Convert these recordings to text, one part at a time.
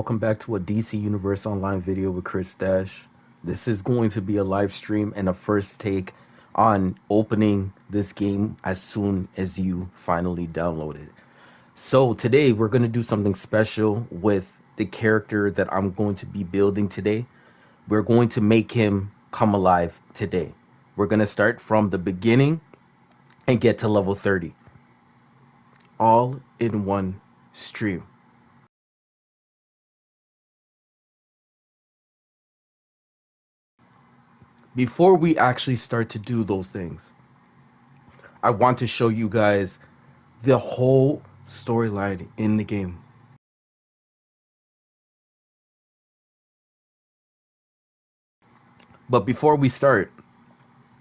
Welcome back to a DC Universe Online video with Chris Dash. This is going to be a live stream and a first take on opening this game as soon as you finally download it. So today we're going to do something special with the character that I'm going to be building today. We're going to make him come alive today. We're going to start from the beginning and get to level 30. All in one stream. Before we actually start to do those things, I want to show you guys the whole storyline in the game. But before we start,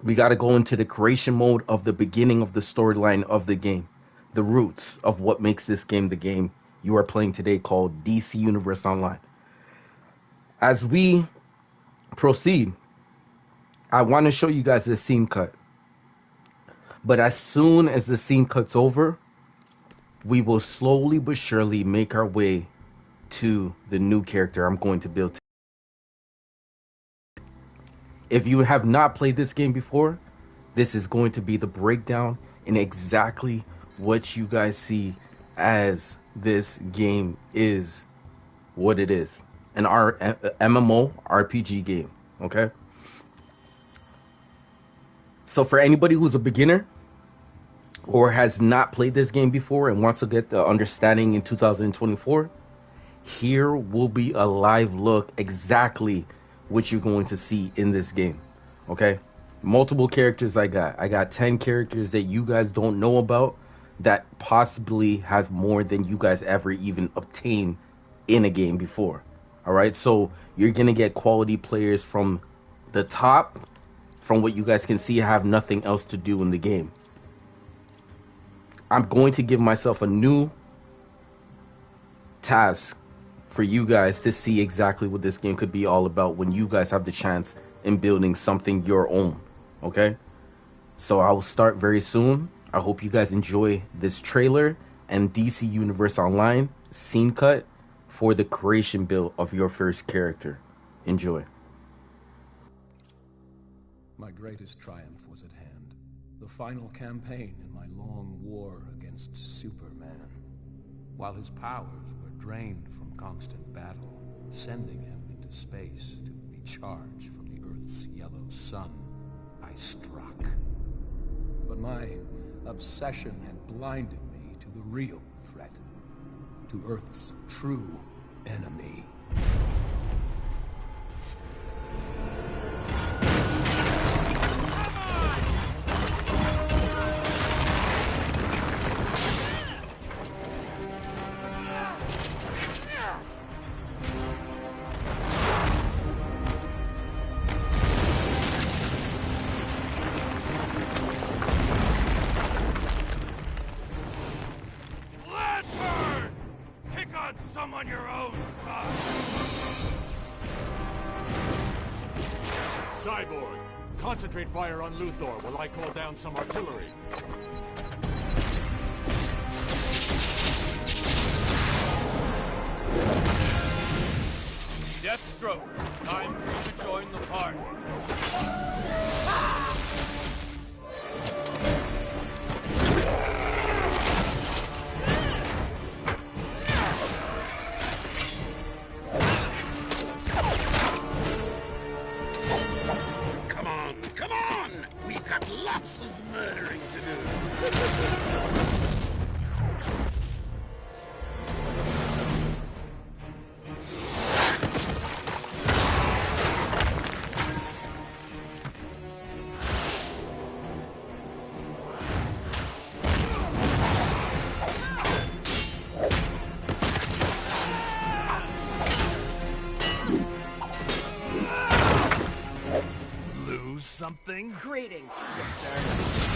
we got to go into the creation mode of the beginning of the storyline of the game. The roots of what makes this game the game you are playing today, called DC Universe Online. As we proceed, I want to show you guys the scene cut. But as soon as the scene cuts over, we will slowly but surely make our way to the new character I'm going to build. If you have not played this game before, this is going to be the breakdown in exactly what you guys see as this game is what it is. An MMORPG game, okay? So for anybody who's a beginner or has not played this game before and wants to get the understanding in 2024, here will be a live look exactly what you're going to see in this game. Okay, multiple characters. I got 10 characters that you guys don't know about that possibly have more than you guys ever even obtained in a game before. All right, so you're gonna get quality players from the top. From what you guys can see, I have nothing else to do in the game. I'm going to give myself a new task for you guys to see exactly what this game could be all about when you guys have the chance in building something your own. Okay, so I will start very soon. I hope you guys enjoy this trailer and DC Universe Online scene cut for the creation build of your first character. Enjoy. My greatest triumph was at hand. The final campaign in my long war against Superman. While his powers were drained from constant battle, sending him into space to recharge from the Earth's yellow sun, I struck. But my obsession had blinded me to the real threat, to Earth's true enemy. On your own side. Cyborg, concentrate fire on Luthor while I call down some artillery. Deathstroke, time for you to join the party. Lots of murdering to do. Lose something? Greetings, sister.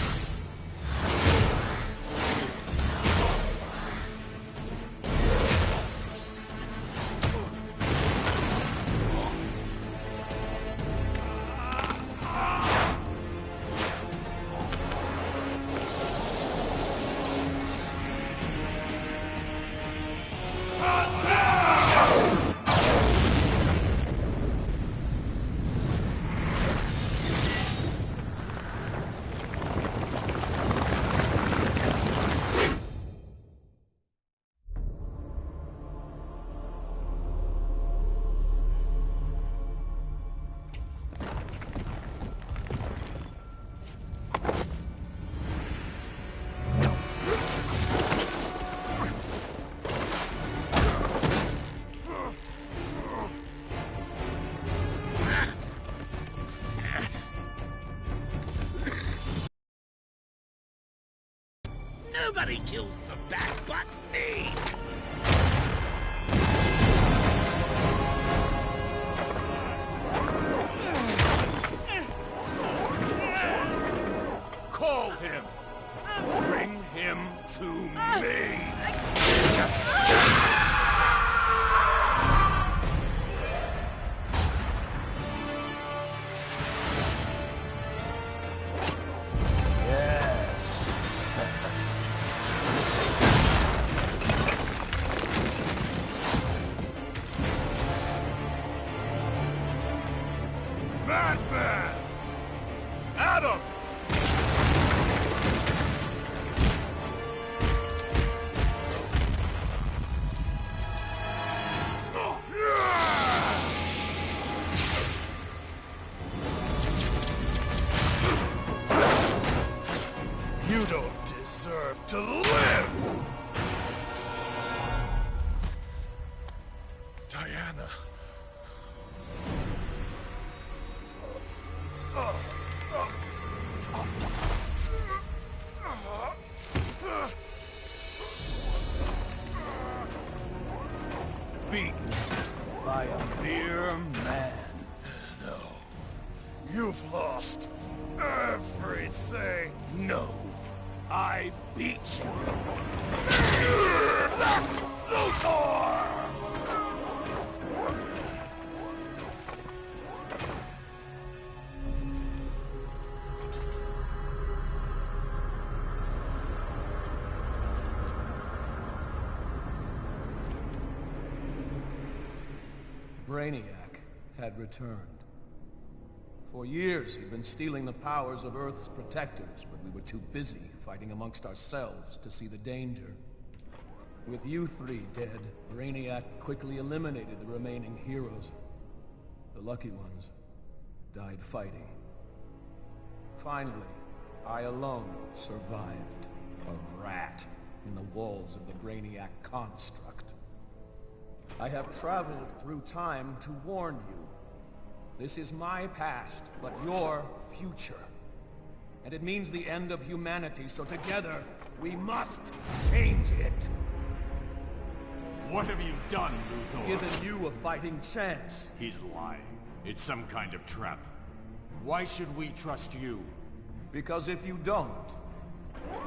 kills the bat but me! Call him! Bring him to me! Batman! Adam! You don't deserve to live! Diana. Beaten by a mere man. No. You've lost everything. No. I beat you. That's Luthor! Brainiac had returned. For years, he'd been stealing the powers of Earth's protectors, but we were too busy fighting amongst ourselves to see the danger. With you three dead, Brainiac quickly eliminated the remaining heroes. The lucky ones died fighting. Finally, I alone survived. A rat in the walls of the Brainiac construct. I have traveled through time to warn you. This is my past, but your future. And it means the end of humanity, so together, we must change it. What have you done, Luthor? Given you a fighting chance. He's lying. It's some kind of trap. Why should we trust you? Because if you don't,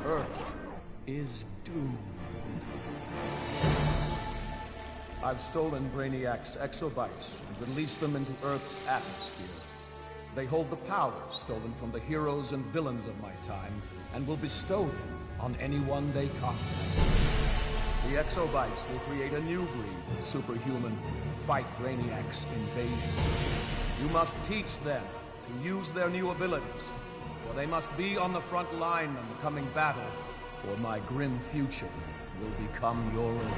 Earth is doomed. I've stolen Brainiac's exobytes and released them into Earth's atmosphere. They hold the powers stolen from the heroes and villains of my time, and will bestow them on anyone they contact. The exobytes will create a new breed of superhuman to fight Brainiac's invasion. You must teach them to use their new abilities, for they must be on the front line in the coming battle, or my grim future will become your own.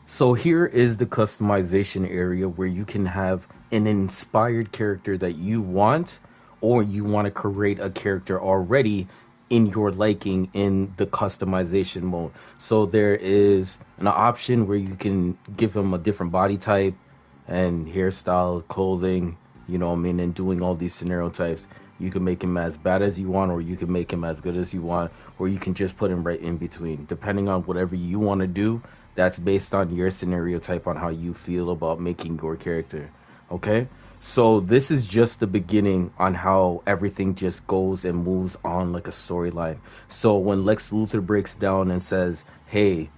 So here is the customization area where you can have an inspired character that you want, or you want to create a character already in your liking in the customization mode. So there is an option where you can give them a different body type and hairstyle, clothing, you know what I mean, and doing all these scenario types. You can make him as bad as you want, or you can make him as good as you want, or you can just put him right in between, depending on whatever you want to do. That's based on your scenario type, on how you feel about making your character. Okay, so this is just the beginning on how everything just goes and moves on like a storyline. So when Lex Luthor breaks down and says, hey,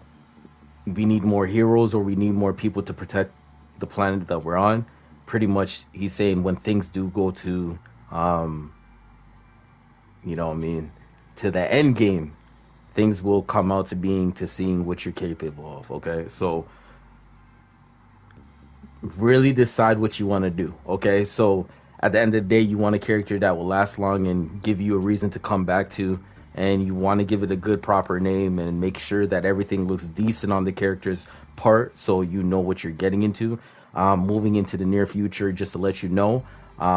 we need more heroes, or we need more people to protect the planet that we're on, pretty much he's saying when things do go to you know what I mean, to the end game, things will come out to seeing what you're capable of. Okay, so really decide what you want to do. Okay, so at the end of the day, you want a character that will last long and give you a reason to come back to, and you want to give it a good proper name and make sure that everything looks decent on the character's part, so you know what you're getting into. Moving into the near future, just to let you know,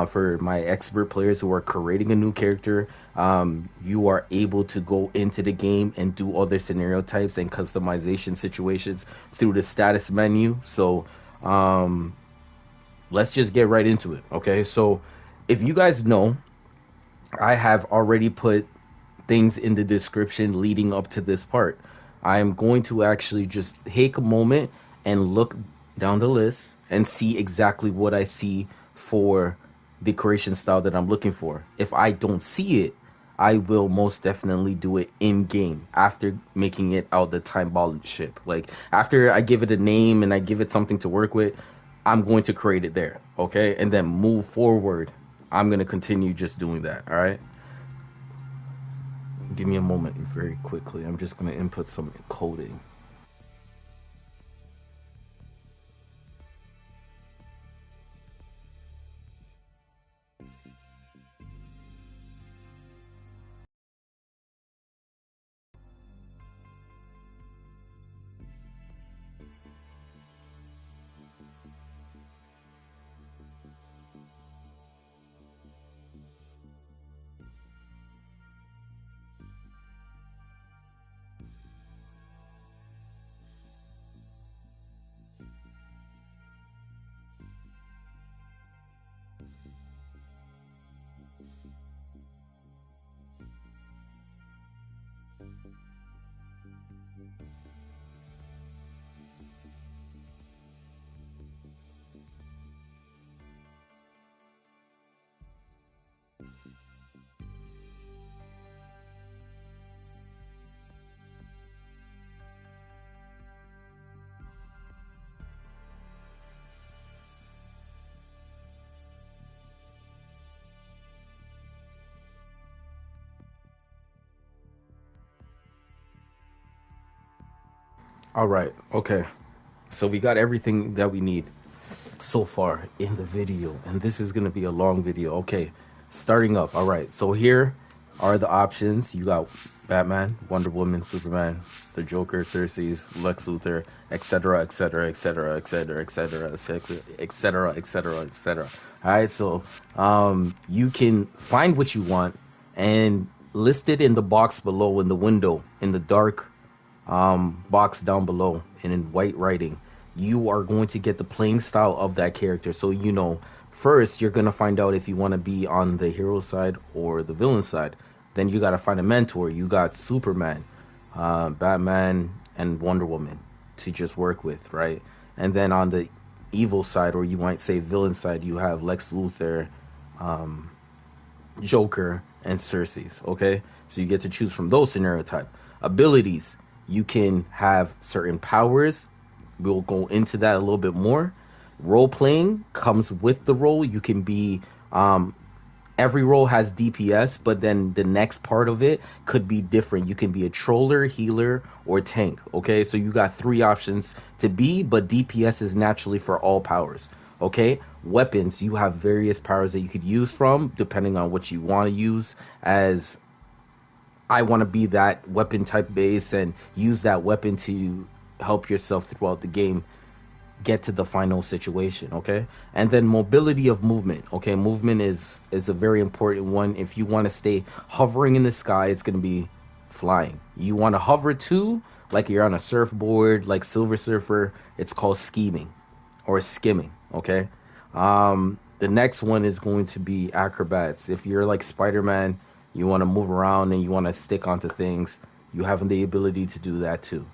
for my expert players who are creating a new character, you are able to go into the game and do other scenario types and customization situations through the status menu. So let's just get right into it. Okay, so if you guys know, I have already put things in the description leading up to this part. I am going to actually just take a moment and look down the list and see exactly what I see for the creation style that I'm looking for. If I don't see it, I will most definitely do it in game after making it out the time ball ship. Like after I give it a name and I give it something to work with, I'm going to create it there, okay? And then move forward. I'm going to continue just doing that, all right? Give me a moment very quickly. I'm just going to input some coding. All right, okay. So we got everything that we need so far in the video, and this is going to be a long video. Okay, starting up. All right, so here are the options. You got Batman, Wonder Woman, Superman, the Joker, Cersei's, Lex Luthor, etc., etc., etc., etc., etc., etc., etc., etc., etc. All right, so you can find what you want and list it in the box below in the window in the dark box down below, and in white writing you are going to get the playing style of that character. So you know, first you're going to find out if you want to be on the hero side or the villain side. Then you got to find a mentor. You got Superman, Batman, and Wonder Woman to just work with, right? And then on the evil side, or you might say villain side, you have Lex Luthor, Joker, and Cersei's. Okay, so you get to choose from those scenario type. Abilities, you can have certain powers. We'll go into that a little bit more. Role playing comes with the role. You can be every role has DPS, but then the next part of it could be different. You can be a troller, healer, or tank. Okay, so you got three options to be, but DPS is naturally for all powers. Okay, weapons, you have various powers that you could use from depending on what you want to use. As I want to be that weapon type base and use that weapon to help yourself throughout the game get to the final situation. Okay, and then mobility of movement. Okay, movement is a very important one. If you want to stay hovering in the sky, it's going to be flying. You want to hover too, like you're on a surfboard, like Silver Surfer, it's called scheming or skimming. Okay, the next one is going to be acrobats. If you're like Spider-Man, you want to move around and you want to stick onto things, you have the ability to do that too.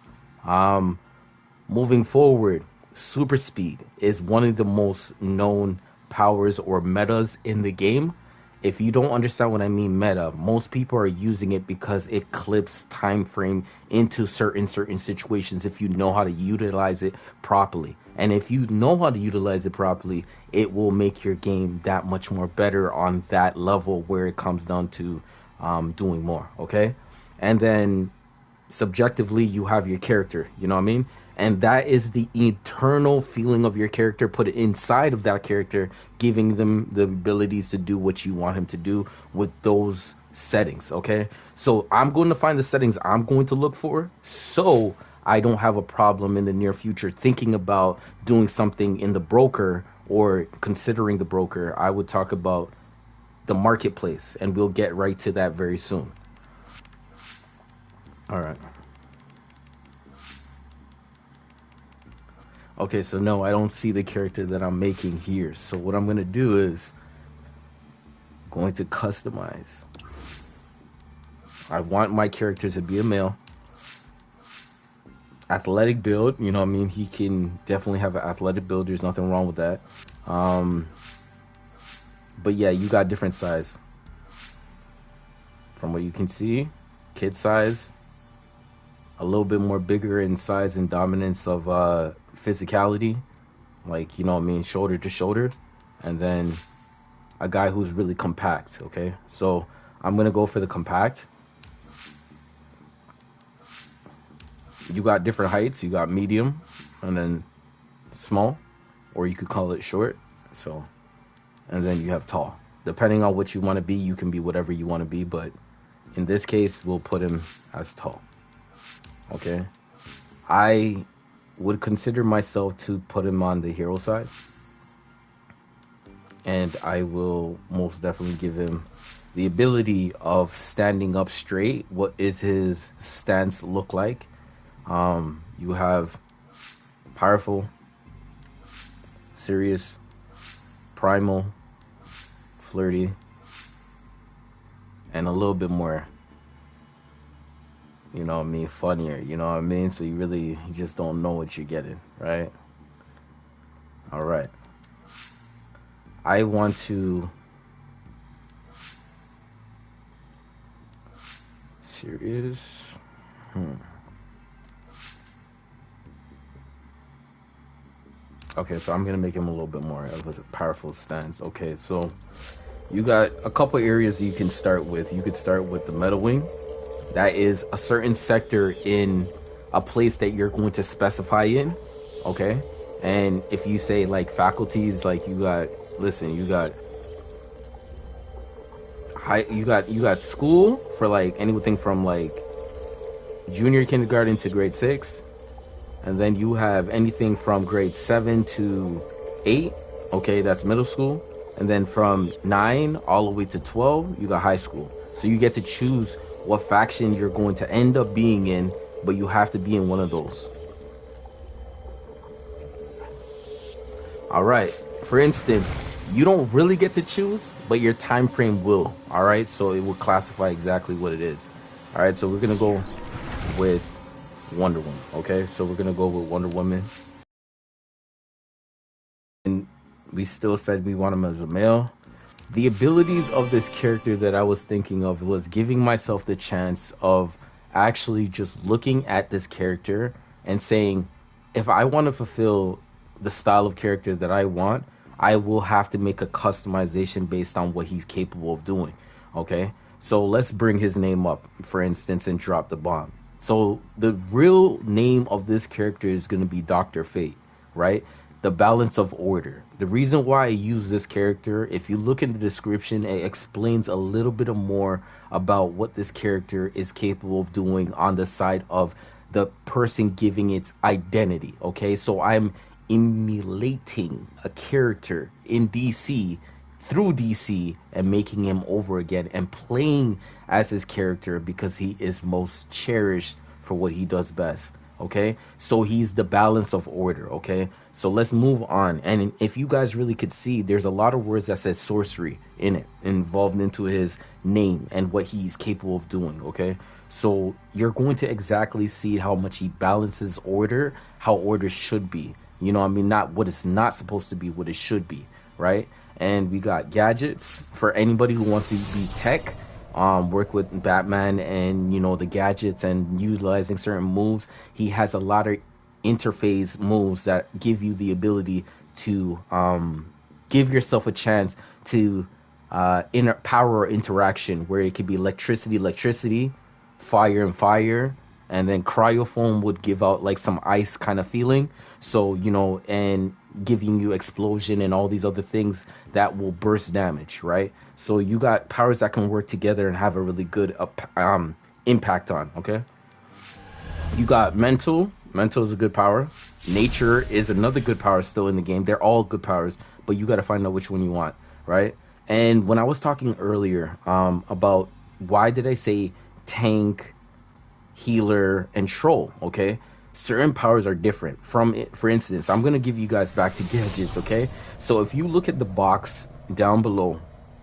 Moving forward, super speed is one of the most known powers or metas in the game. If you don't understand what I mean meta, most people are using it because it clips time frame into certain situations if you know how to utilize it properly. And if you know how to utilize it properly, it will make your game that much more better on that level where it comes down to doing more. Okay, and then subjectively you have your character, you know what I mean? And that is the eternal feeling of your character put inside of that character, giving them the abilities to do what you want him to do with those settings. Okay, so I'm going to find the settings I'm going to look for, so I don't have a problem in the near future thinking about doing something in the broker or considering the broker. I would talk about the marketplace, and we'll get right to that very soon. All right. Okay, so no, I don't see the character that I'm making here. So what I'm gonna do is going to customize. I want my character to be a male. Athletic build, you know what I mean? He can definitely have an athletic build. There's nothing wrong with that. But yeah, you got different size. From what you can see, kid size, a little bit more bigger in size and dominance of physicality, like, you know what I mean, shoulder to shoulder, and then a guy who's really compact. Okay, so I'm gonna go for the compact. You got different heights. You got medium and then small, or you could call it short. So, and then you have tall. Depending on what you want to be, you can be whatever you want to be, but in this case, we'll put him as tall. Okay, I would consider myself to put him on the hero side, and I will most definitely give him the ability of standing up straight. What is his stance look like? You have powerful, serious, primal, flirty, and a little bit more, you know what I mean, funnier, you know what I mean? So you just don't know what you're getting, right? All right. I want to serious. Okay, so I'm gonna make him a little bit more of a powerful stance. Okay, so you got a couple areas you can start with. You could start with the metal wing. That is a certain sector in a place that you're going to specify in. Okay, and if you say like faculties, like you got, listen, you got high, you got school for like anything from like junior kindergarten to grade 6. And then you have anything from grade 7 to 8. Okay, that's middle school. And then from 9 all the way to 12, you got high school. So you get to choose what faction you're going to end up being in, but you have to be in one of those. All right. For instance, you don't really get to choose, but your time frame will. All right. So it will classify exactly what it is. All right. So we're going to go with Wonder Woman. Okay, so we're gonna go with Wonder Woman, and we still said we want him as a male. The abilities of this character that I was thinking of was giving myself the chance of actually just looking at this character and saying, if I want to fulfill the style of character that I want, I will have to make a customization based on what he's capable of doing. Okay, so let's bring his name up, for instance, and drop the bomb. So the real name of this character is going to be Dr. Fate, right? The balance of order. The reason why I use this character, if you look in the description, it explains a little bit more about what this character is capable of doing on the side of the person giving its identity. Okay, so I'm emulating a character in DC through DC and making him over again and playing as his character because he is most cherished for what he does best. Okay, so he's the balance of order. Okay, so let's move on. And if you guys really could see, there's a lot of words that says sorcery in it, involved into his name and what he's capable of doing. Okay, so you're going to exactly see how much he balances order, how order should be. You know what I mean? Not what it's not supposed to be, what it should be, right? And we got gadgets for anybody who wants to be tech, work with Batman and, you know, the gadgets and utilizing certain moves. He has a lot of interface moves that give you the ability to give yourself a chance to power interaction, where it could be electricity, fire and fire, and then cryofoam would give out like some ice kind of feeling. So, you know, and giving you explosion and all these other things that will burst damage, right? So you got powers that can work together and have a really good impact on. Okay, you got mental is a good power. Nature is another good power still in the game. They're all good powers, but you got to find out which one you want, right? And when I was talking earlier about why did I say tank, healer, and troll, okay, certain powers are different from it. For instance, I'm gonna give you guys back to gadgets, okay? So if you look at the box down below,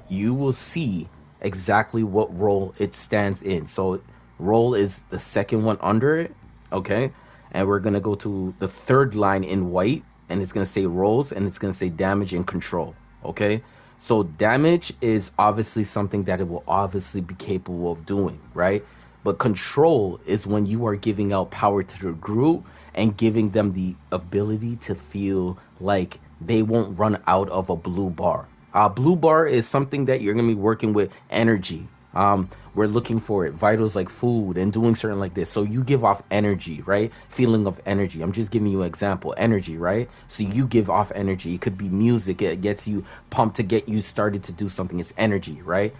you will see exactly what role it stands in. So role is the second one under it, okay? And we're gonna go to the third line in white, and it's gonna say roles, and it's gonna say damage and control, okay? So damage is obviously something that it will obviously be capable of doing, right? But control is when you are giving out power to the group and giving them the ability to feel like they won't run out of a blue bar. Blue bar is something that you're going to be working with energy. We're looking for it, vitals like food and doing certain like this. So you give off energy, right? Feeling of energy. I'm just giving you an example. Energy, right? So you give off energy. It could be music. It gets you pumped to get you started to do something. It's energy, right?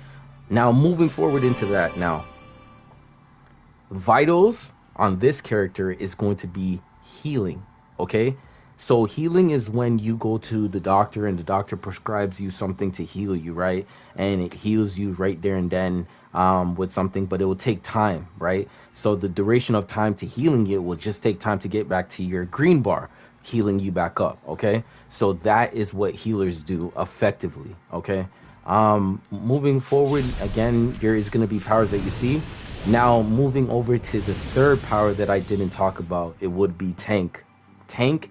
Now, moving forward into that now. Vitals on this character is going to be healing, okay? So healing is when you go to the doctor and the doctor prescribes you something to heal you, right? And it heals you right there and then with something, but it will take time, right? So the duration of time to healing it will just take time to get back to your green bar, healing you back up, okay? So that is what healers do effectively, okay? Moving forward, again, there is going to be powers that you see. Now, moving over to the third power that I didn't talk about, it would be tank. Tank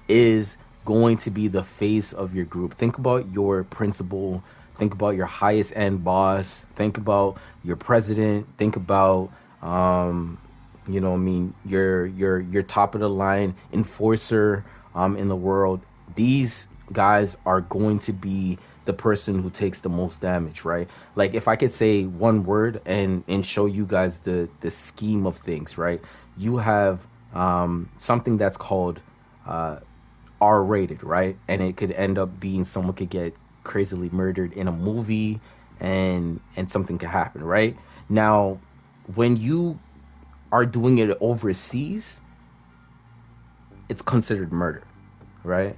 is going to be the face of your group. Think about your principal, think about your highest end boss, think about your president, think about you know what I mean, your top of the line enforcer in the world. These guys are going to be the person who takes the most damage, right? Like if I could say one word and show you guys the scheme of things, right? You have something that's called R-rated, right? And it could end up being someone could get crazily murdered in a movie and something could happen, right? Now, when you are doing it overseas, it's considered murder, right?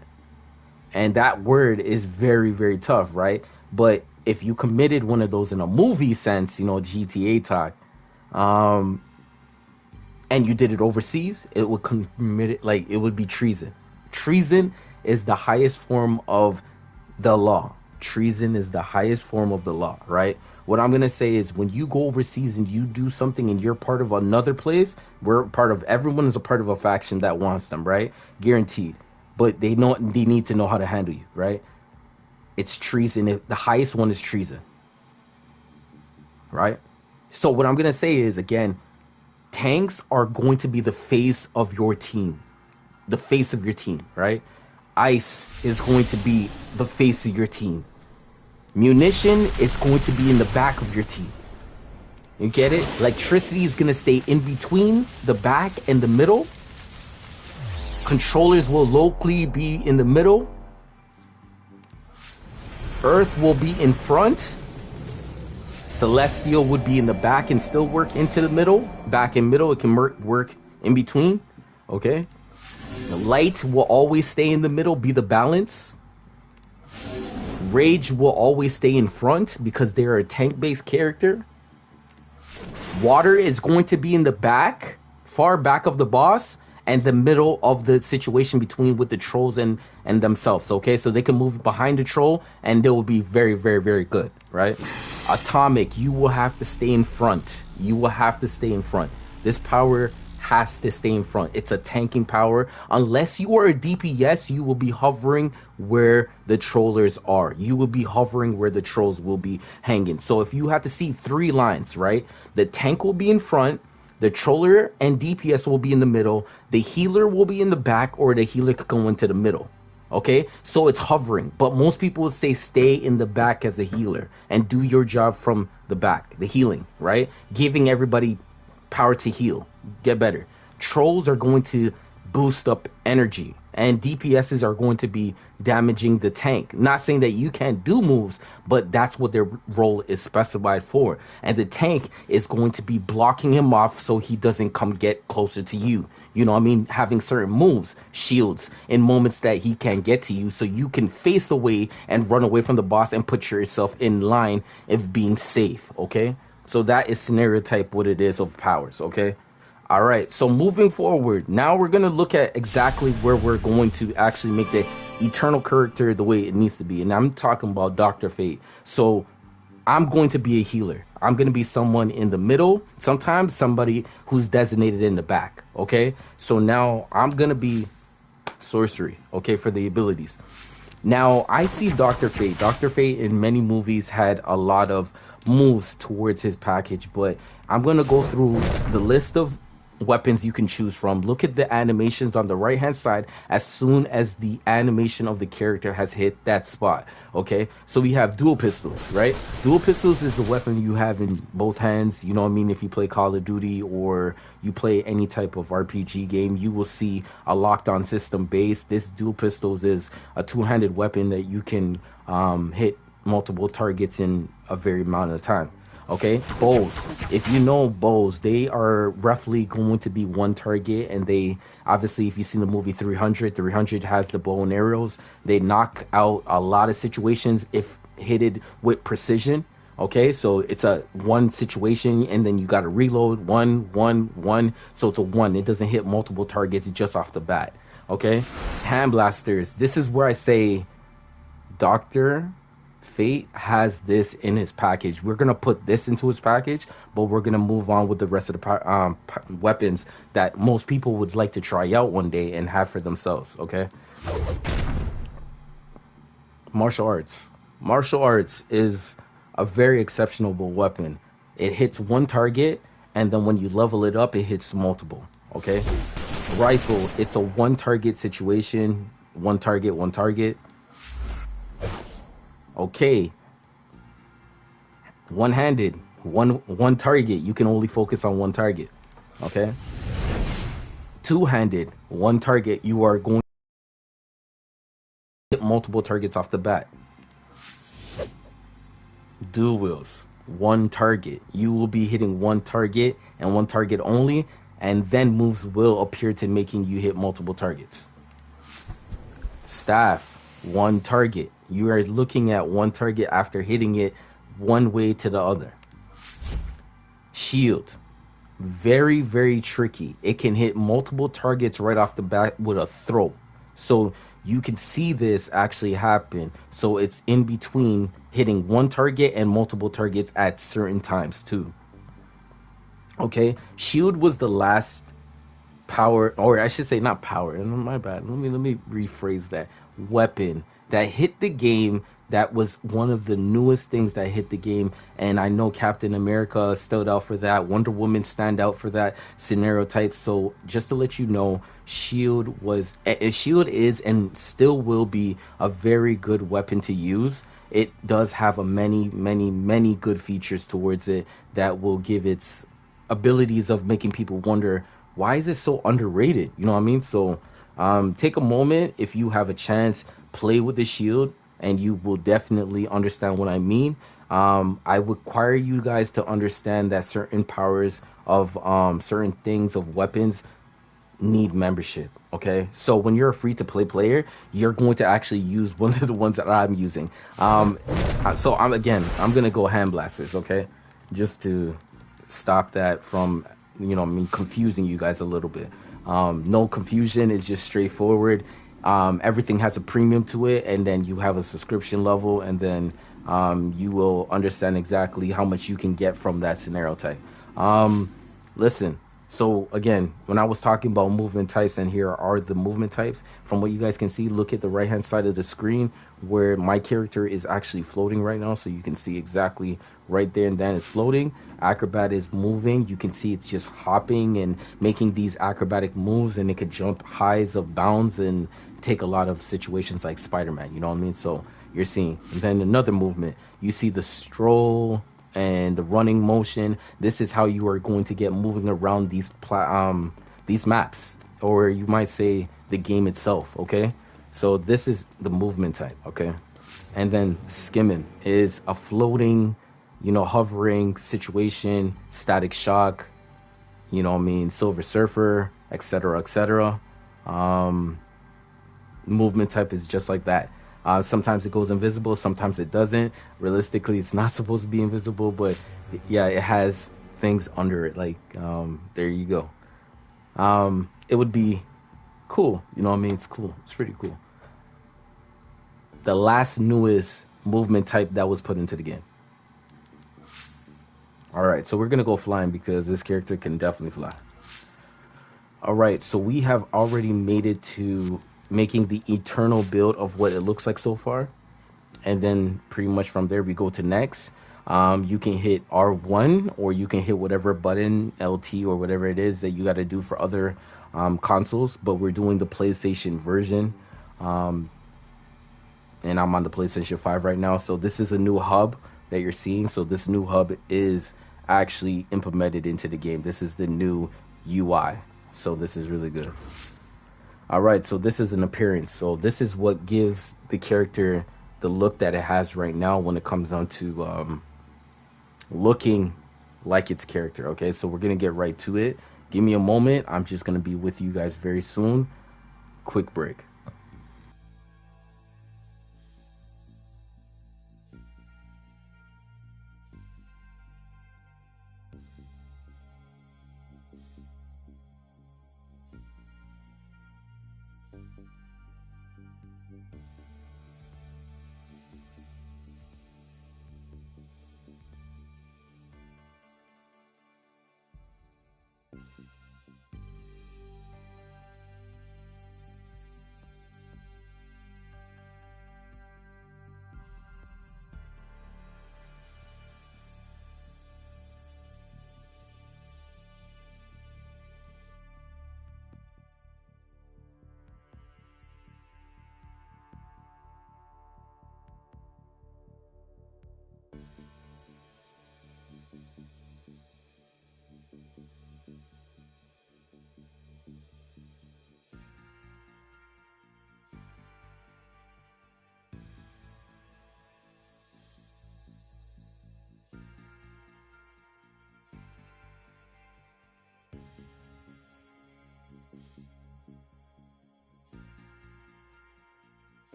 And that word is very, very tough, right? But if you committed one of those in a movie sense, you know, GTA talk, and you did it overseas, it would commit it, like it would be treason. Treason is the highest form of the law. Treason is the highest form of the law, right? What I'm gonna say is when you go overseas and you do something and you're part of another place, everyone is a part of a faction that wants them, right? Guaranteed. But they need to know how to handle you, right? It's treason. The highest one is treason, right? So what I'm gonna say is, again, tanks are going to be the face of your team, the face of your team, right? Ice is going to be the face of your team. Munition is going to be in the back of your team. You get it? Electricity is gonna stay in between the back and the middle. Controllers will locally be in the middle. Earth will be in front. Celestial would be in the back and still work into the middle. Back and middle, it can work in between. Okay. The light will always stay in the middle, be the balance. Rage will always stay in front because they're a tank-based character. Water is going to be in the back, far back of the boss, and the middle of the situation between with the trolls and themselves, okay? So they can move behind the troll and they will be very, very, very good, right? Atomic, you will have to stay in front. You will have to stay in front. This power has to stay in front. It's a tanking power. Unless you are a DPS, you will be hovering where the trollers are. You will be hovering where the trolls will be hanging. So if you have to see 3 lines, right? The tank will be in front. The troller and DPS will be in the middle. The healer will be in the back, or the healer could go into the middle. Okay? So it's hovering. But most people will say stay in the back as a healer and do your job from the back, the healing, right? Giving everybody power to heal, get better. Trolls are going to boost up energy, and DPSs are going to be damaging the tank. Not saying that you can't do moves, but that's what their role is specified for. And the tank is going to be blocking him off so he doesn't come get closer to you. You know what I mean? Having certain moves, shields, in moments that he can't get to you, so you can face away and run away from the boss and put yourself in line of being safe, okay? So that is scenario type what it is of powers, okay? All right, so moving forward, now we're gonna look at exactly where we're going to actually make the eternal character the way it needs to be, and I'm talking about Doctor Fate. So I'm going to be a healer. I'm going to be someone in the middle, sometimes somebody who's designated in the back. Okay, so now I'm going to be sorcery. Okay, for the abilities. Now, I see Dr. Fate. Dr. Fate in many movies had a lot of moves towards his package, but I'm going to go through the list of weapons you can choose from. Look at the animations on the right hand side as soon as the animation of the character has hit that spot. Okay, so we have dual pistols, right? Dual pistols is a weapon you have in both hands. You know what I mean? If you play Call of Duty or you play any type of RPG game, you will see a locked on system base. This dual pistols is a two-handed weapon that you can hit multiple targets in a very amount of time. Okay, bows. If you know bows, they are roughly going to be one target, and they obviously, if you've seen the movie 300 has the bow and arrows. They knock out a lot of situations if hitted with precision. Okay, so it's a one situation, and then you got to reload one. So it's a one. It doesn't hit multiple targets just off the bat. Okay, hand blasters. This is where I say, Doctor Fate has this in his package. We're gonna put this into his package, but we're gonna move on with the rest of the weapons that most people would like to try out one day and have for themselves. Okay. Martial arts. Martial arts is a very exceptional weapon. It hits one target, and then when you level it up, it hits multiple. Okay. Rifle. It's a one target situation. One target. Okay. One-handed, one target. You can only focus on one target. Okay. Two-handed, one target. You are going to hit multiple targets off the bat. Dual wheels, one target. You will be hitting one target and one target only, and then moves will appear to making you hit multiple targets. Staff, one target. You are looking at one target after hitting it one way to the other. Shield, very, very tricky. It can hit multiple targets right off the bat with a throw. So you can see this actually happen. So it's in between hitting one target and multiple targets at certain times too. Okay, shield was the last power, or I should say not power, my bad, let me rephrase that, weapon that hit the game, that was one of the newest things that hit the game. And I know Captain America stood out for that, Wonder Woman stand out for that scenario type. So just to let you know, shield is and still will be a very good weapon to use. It does have a many good features towards it that will give its abilities of making people wonder, why is it so underrated? You know what I mean? So take a moment, if you have a chance, play with the shield, and you will definitely understand what I mean. I require you guys to understand that certain powers of certain things of weapons need membership. Okay, so when you're a free to play player, you're going to actually use one of the ones that I'm using. So I'm gonna go hand blasters. Okay, just to stop that from confusing you guys a little bit. No confusion, is just straightforward. Everything has a premium to it, and then you have a subscription level, and then you will understand exactly how much you can get from that scenario type. Listen, so again, when I was talking about movement types, and here are the movement types, from what you guys can see, look at the right hand side of the screen where my character is actually floating right now, so you can see exactly right there and then it's floating. Acrobat is moving, you can see it's just hopping and making these acrobatic moves, and it could jump highs of bounds and take a lot of situations like Spider-Man, you know what I mean? So you're seeing, and then another movement, you see the stroll and the running motion. This is how you are going to get moving around these maps, or you might say the game itself. Okay, so this is the movement type. Okay, and then skimming is a floating, hovering situation, static shock, Silver Surfer, etc. Movement type is just like that. Sometimes it goes invisible, sometimes it doesn't. Realistically, it's not supposed to be invisible, but yeah, it has things under it. Like, there you go. it would be cool. You know what I mean? It's cool. It's pretty cool. The last newest movement type that was put into the game. Alright, so we're going to go flying because this character can definitely fly. Alright, so we have already made it to making the eternal build of what it looks like so far. And then pretty much from there we go to next. You can hit R1 or you can hit whatever button, LT or whatever it is that you got to do for other consoles. But we're doing the PlayStation version. And I'm on the PlayStation 5 right now. So this is a new hub that you're seeing. So this new hub is actually implemented into the game. This is the new UI. So this is really good. All right, so this is an appearance. So this is what gives the character the look that it has right now when it comes down to looking like its character. Okay, so we're gonna get right to it. Give me a moment. I'm just gonna be with you guys very soon. Quick break.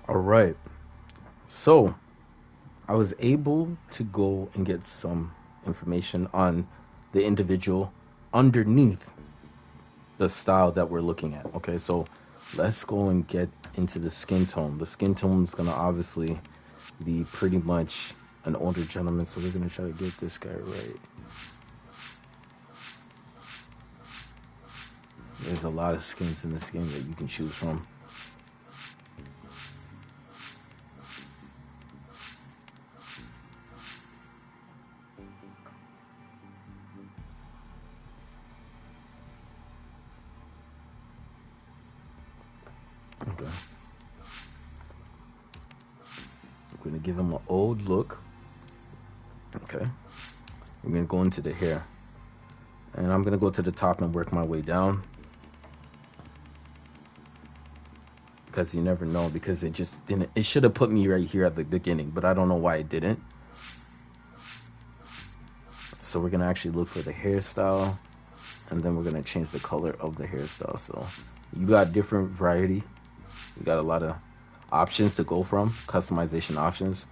All right, so I was able to go and get some information on the individual underneath the style that we're looking at. Okay, so let's go and get into the skin tone. The skin tone is gonna obviously be pretty much an older gentleman, so we're gonna try to get this guy right. There's a lot of skins in this game that you can choose from. Okay. I'm gonna give him an old look. Okay. I'm gonna go into the hair. And I'm gonna go to the top and work my way down. Because you never know, because it just didn't, it should have put me right here at the beginning, but I don't know why it didn't. So we're gonna actually look for the hairstyle, and then we're gonna change the color of the hairstyle. So you got different variety. You got a lot of options to go from, customization options,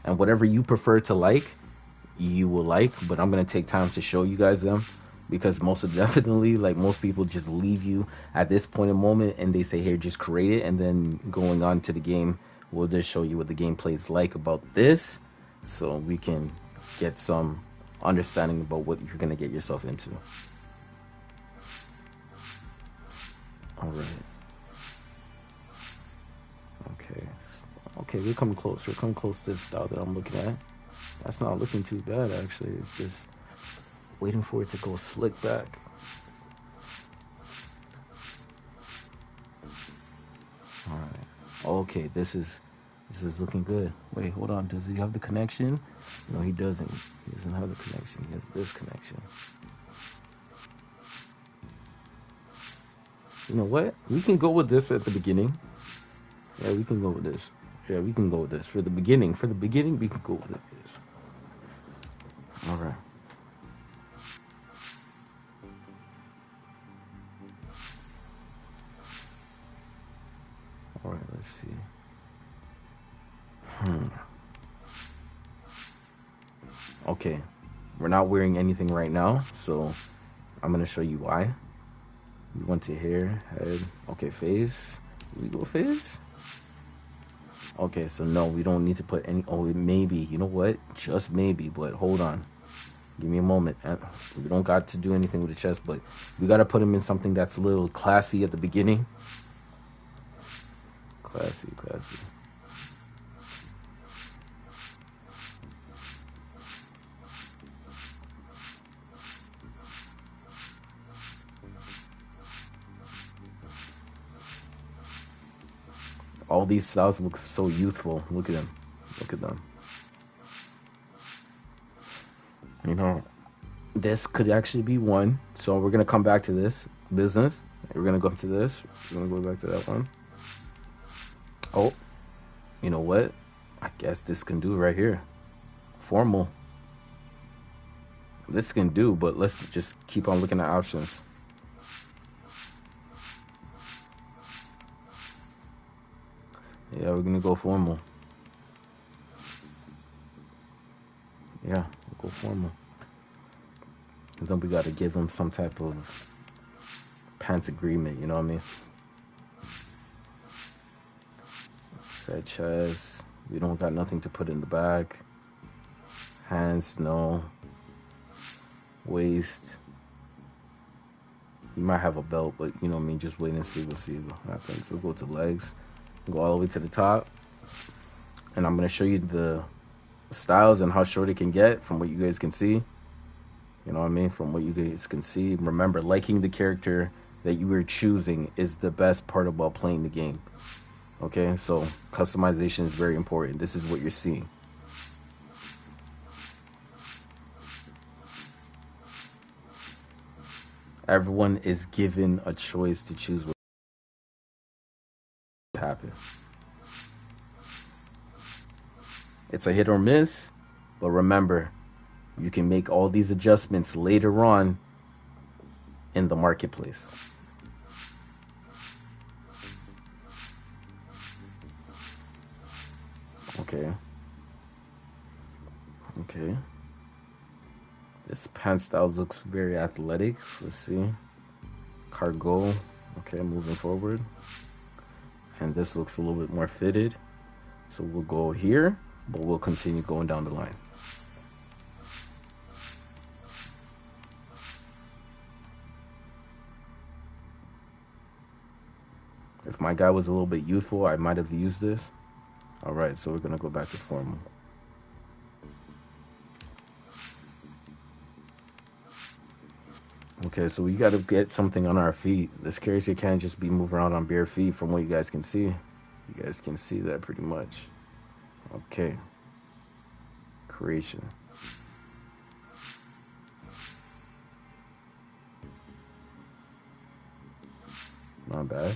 and whatever you prefer to like, you will like, but I'm gonna take time to show you guys them. because most of definitely, like, most people just leave you at this point in moment and they say, here, just create it, and then going on to the game, we'll just show you what the gameplay is like about this, so we can get some understanding about what you're gonna get yourself into. All right. Okay, we're coming close. We're coming close to the style that I'm looking at. That's not looking too bad, actually. It's just waiting for it to go slick back. All right. Okay, this is looking good. Wait, hold on. Does he have the connection? No, he doesn't. He doesn't have the connection. He has this connection. You know what? We can go with this at the beginning. Yeah, we can go with this. Yeah, we can go with this. For the beginning, we can go with this. All right. All right, let's see. Okay, we're not wearing anything right now, so I'm gonna show you why. We went to hair, head. Okay, face. We go face. Okay, so no, we don't need to put any. Oh, maybe. You know what? Just maybe. But hold on. Give me a moment. We don't got to do anything with the chest, but we gotta put him in something that's a little classy at the beginning. Classy. All these styles look so youthful. Look at them. Look at them. You know, this could actually be one. So we're gonna come back to this business. We're gonna go to this. We're gonna go back to that one. Oh, you know what? I guess this can do right here. Formal. This can do, but let's just keep on looking at options. Yeah, we're gonna go formal. Yeah, we'll go formal. And then we gotta give them some type of pants agreement, you know what I mean? Set chest. We don't got nothing to put in the back. Hands, no. Waist. You might have a belt, but you know what I mean? Just wait and see. We'll see what happens. We'll go to legs. Go all the way to the top. And I'm gonna show you the styles and how short it can get from what you guys can see. You know what I mean? From what you guys can see. Remember, liking the character that you were choosing is the best part about playing the game. Okay, so customization is very important. This is what you're seeing. Everyone is given a choice to choose what happen. It's a hit or miss, but remember, you can make all these adjustments later on in the marketplace. Okay. This pant style looks very athletic. Let's see. Cargo. Okay, moving forward. And this looks a little bit more fitted. So we'll go here, but we'll continue going down the line. If my guy was a little bit youthful, I might have used this. All right, so we're gonna go back to formal. Okay, so we gotta get something on our feet. This character can't just be moving around on bare feet from what you guys can see. You guys can see that pretty much. Okay. Creation. Not bad.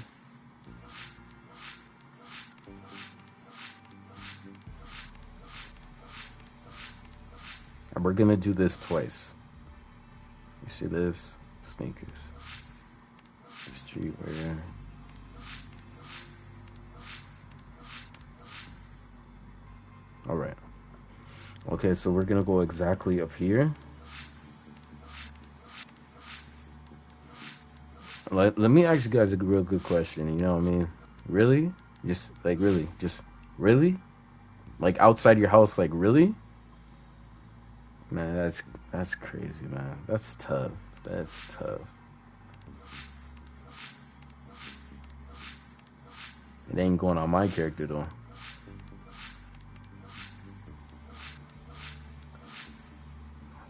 And we're gonna do this twice. You see this? Sneakers. Streetwear. All right. Okay, so we're gonna go exactly up here. Let me ask you guys a real good question. You know what I mean? Really? Just like really? Just really? Like outside your house? Like really? Man, that's crazy, man. That's tough. That's tough. It ain't going on my character though.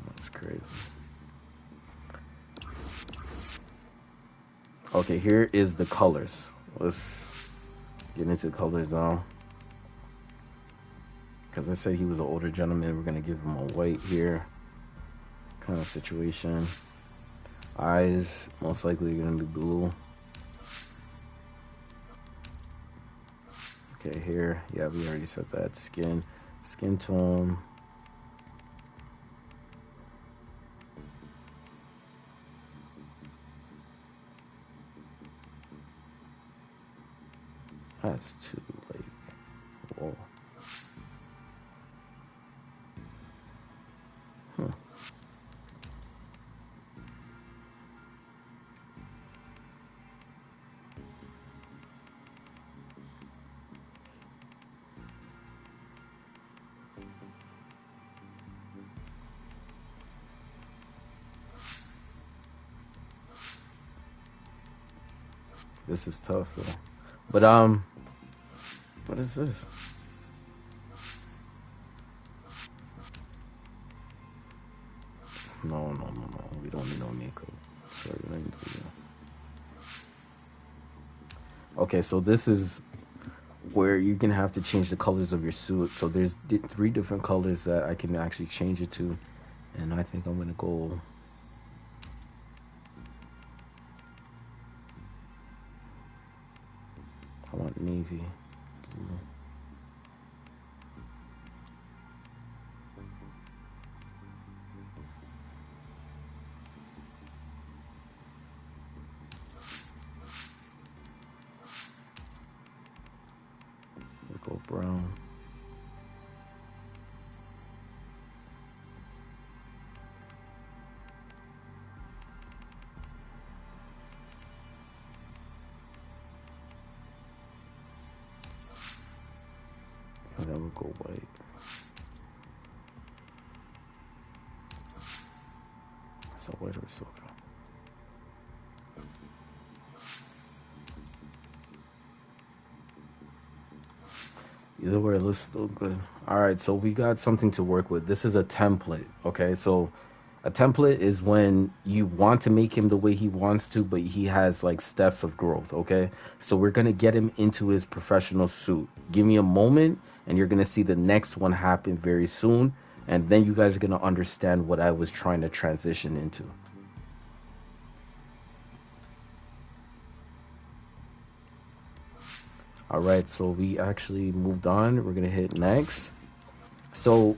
That's crazy. Okay, here is the colors. Let's get into the colors now. Because I said he was an older gentleman, we're gonna give him a white here. Kind of situation. Eyes, most likely gonna be blue. Okay, hair, yeah, we already said that. Skin tone. That's too like, whoa. Huh. This is tough though. But what is this? No. We don't need no makeup. Sorry, let me do that. Okay, so this is where you're gonna have to change the colors of your suit. So there's 3 different colors that I can actually change it to, and I think I'm gonna go. I want navy blue. We'll go brown. And then we'll go white. So white or silver? Either way, it looks still good. All right, so we got something to work with. This is a template, okay? So a template is when you want to make him the way he wants to, but he has like steps of growth, okay? So we're gonna get him into his professional suit. Give me a moment, and you're gonna see the next one happen very soon, and then you guys are gonna understand what I was trying to transition into. All right, so we actually moved on. We're gonna hit next. So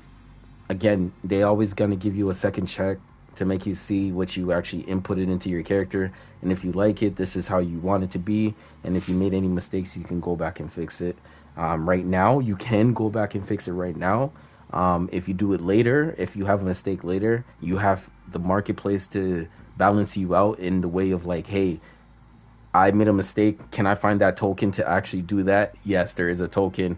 again, they always gonna give you a second check to make you see what you actually inputted into your character, and if you like it, this is how you want it to be, and if you made any mistakes, you can go back and fix it. Right now, you can go back and fix it right now. If you do it later, if you have a mistake later, you have the marketplace to balance you out in the way of like, hey, I made a mistake. Can I find that token to actually do that? Yes, there is a token.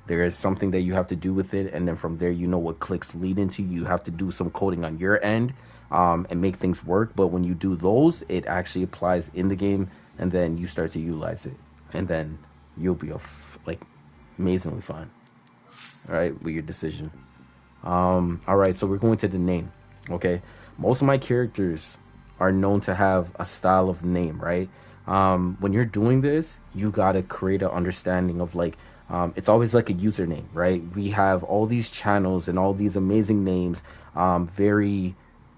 There is something that you have to do with it. And then from there, you know what clicks lead into. You have to do some coding on your end and make things work. But when you do those, it actually applies in the game. And then you start to utilize it. And then you'll be like amazingly fine. All right, with your decision. All right, so we're going to the name. Okay, most of my characters are known to have a style of name, right? When you're doing this, you gotta create an understanding of like, it's always like a username, right? We have all these channels and all these amazing names,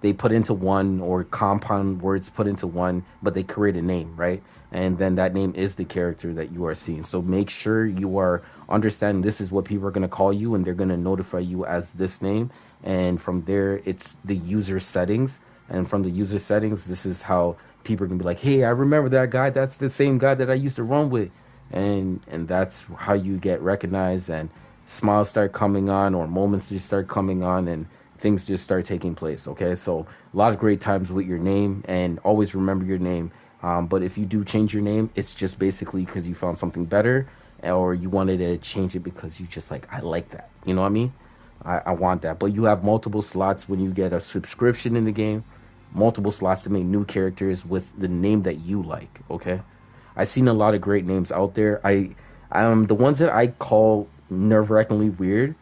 they put into one, or compound words put into one, but they create a name, right? And then that name is the character that you are seeing. So make sure you are understanding this is what people are going to call you, and they're going to notify you as this name. And from there, it's the user settings. And from the user settings, this is how people are going to be like, hey, I remember that guy. That's the same guy that I used to run with. And that's how you get recognized, and smiles start coming on, or moments just start coming on, and things just start taking place. Okay, so a lot of great times with your name, and always remember your name. But if you do change your name, it's just basically because you found something better, or you wanted to change it because you just like, I like that. You know what I mean? I want that. But you have multiple slots when you get a subscription in the game, multiple slots to make new characters with the name that you like. Okay, I've seen a lot of great names out there. The ones that I call nerve-wrackingly weird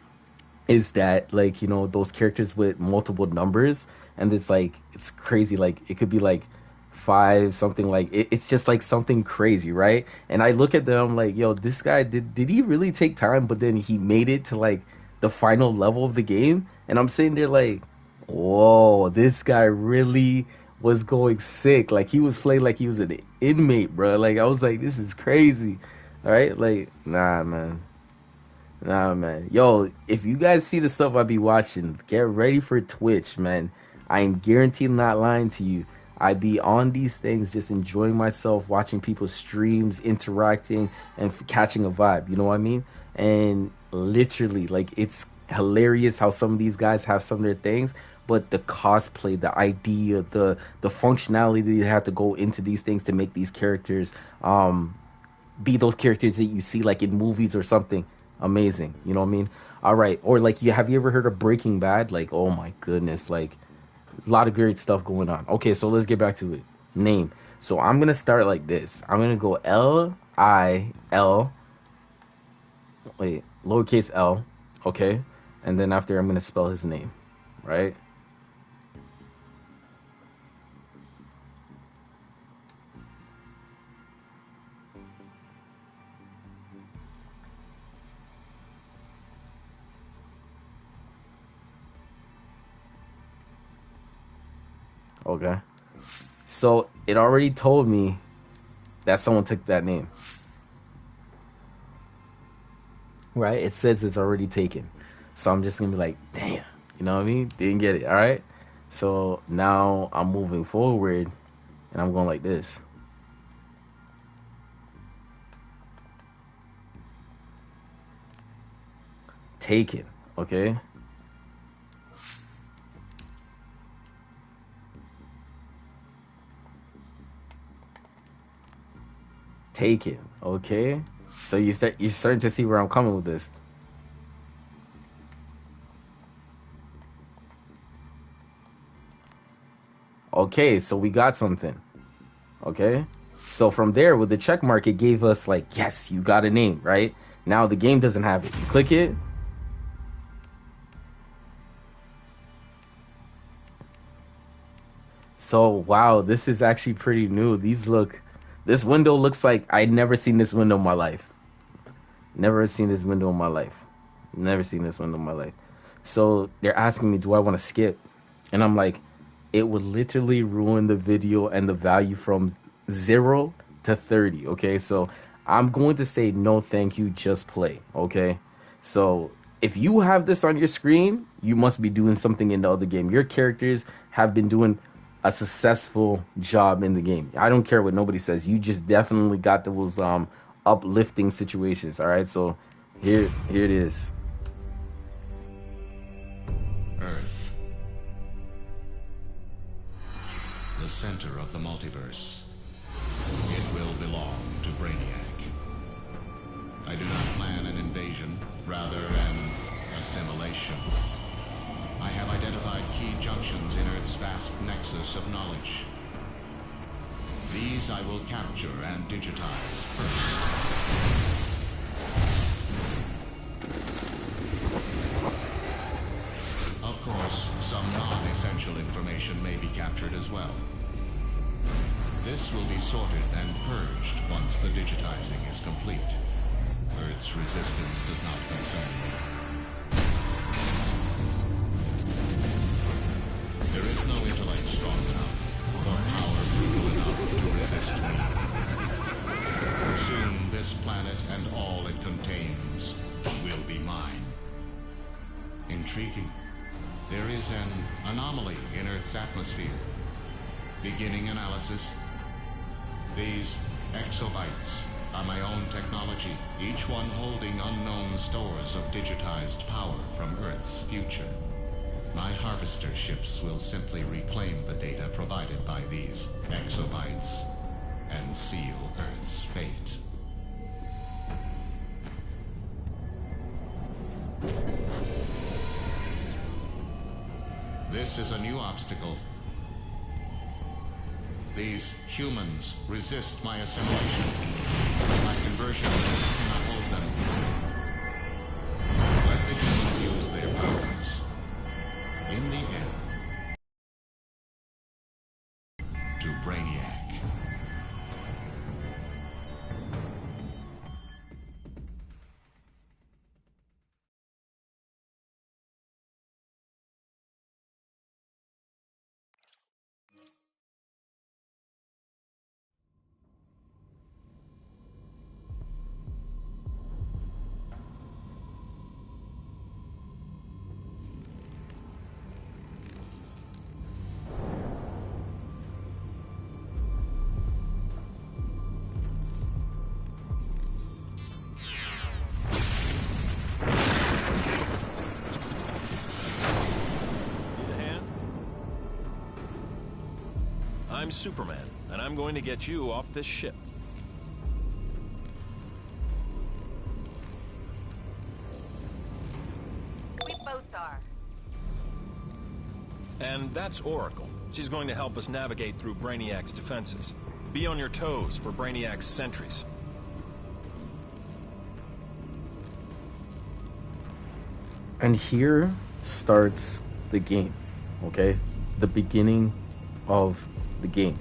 is that, like, you know, those characters with multiple numbers, and it's like, it's crazy. Like, it could be like five something, like it's just like something crazy, right? And I look at them like, yo, this guy, did he really take time? But then he made it to like the final level of the game, and I'm sitting there like, whoa, this guy really was going sick. Like, he was playing like he was an inmate, bro. Like, I was like, this is crazy. All right, like, nah, man. Nah, man. Yo, if you guys see the stuff I be watching, get ready for Twitch, man. I am guaranteed not lying to you. I be on these things just enjoying myself, watching people's streams, interacting, and catching a vibe. You know what I mean? And literally, like, it's hilarious how some of these guys have some of their things, but the cosplay, the idea, the functionality that you have to go into these things to make these characters be those characters that you see like in movies or something. Amazing. You know what I mean? All right. Or like, have you ever heard of Breaking Bad? Like, oh my goodness, like a lot of great stuff going on. Okay, so let's get back to it. Name. So I'm gonna start like this. I'm gonna go L-I-L, wait, lowercase L, okay? And then after, I'm gonna spell his name, right? Okay. So it already told me that someone took that name, right? It says it's already taken. So I'm just gonna be like, damn, you know what I mean? Didn't get it, all right? So now I'm moving forward and I'm going like this. Taken, okay? Taken, okay? So you're starting to see where I'm coming with this. Okay, so we got something. Okay? So from there, with the check mark, it gave us like, yes, you got a name, right? Now the game doesn't have it. You click it. So wow, this is actually pretty new. This window looks like I'd never seen this window in my life. Never seen this window in my life. Never seen this window in my life. So they're asking me, do I want to skip? And I'm like, it would literally ruin the video and the value from 0 to 30. Okay, so I'm going to say no, thank you, just play. Okay, so if you have this on your screen, you must be doing something in the other game. Your characters have been doing a successful job in the game. I don't care what nobody says. You just definitely got those uplifting situations. All right, so here it is. Earth. The center of the multiverse. It will belong to Brainiac. I do not plan an invasion, rather an assimilation. I have identified key junctions in Earth's vast nexus of knowledge. These I will capture and digitize first. Of course, some non-essential information may be captured as well. This will be sorted and purged once the digitizing is complete. Earth's resistance does not concern me. There is no intellect strong enough, or power brutal enough to resist me. Soon this planet and all it contains will be mine. Intriguing. There is an anomaly in Earth's atmosphere. Beginning analysis. These exobytes are my own technology, each one holding unknown stores of digitized power from Earth's future. My harvester ships will simply reclaim the data provided by these exobytes. and seal Earth's fate. This is a new obstacle. These humans resist my assimilation. My conversion cannot hold them. Let the humans use their powers. In the end, to Brainiac. I'm Superman, and I'm going to get you off this ship. We both are. And that's Oracle. She's going to help us navigate through Brainiac's defenses. Be on your toes for Brainiac's sentries. And here starts the game, okay? The beginning of the game.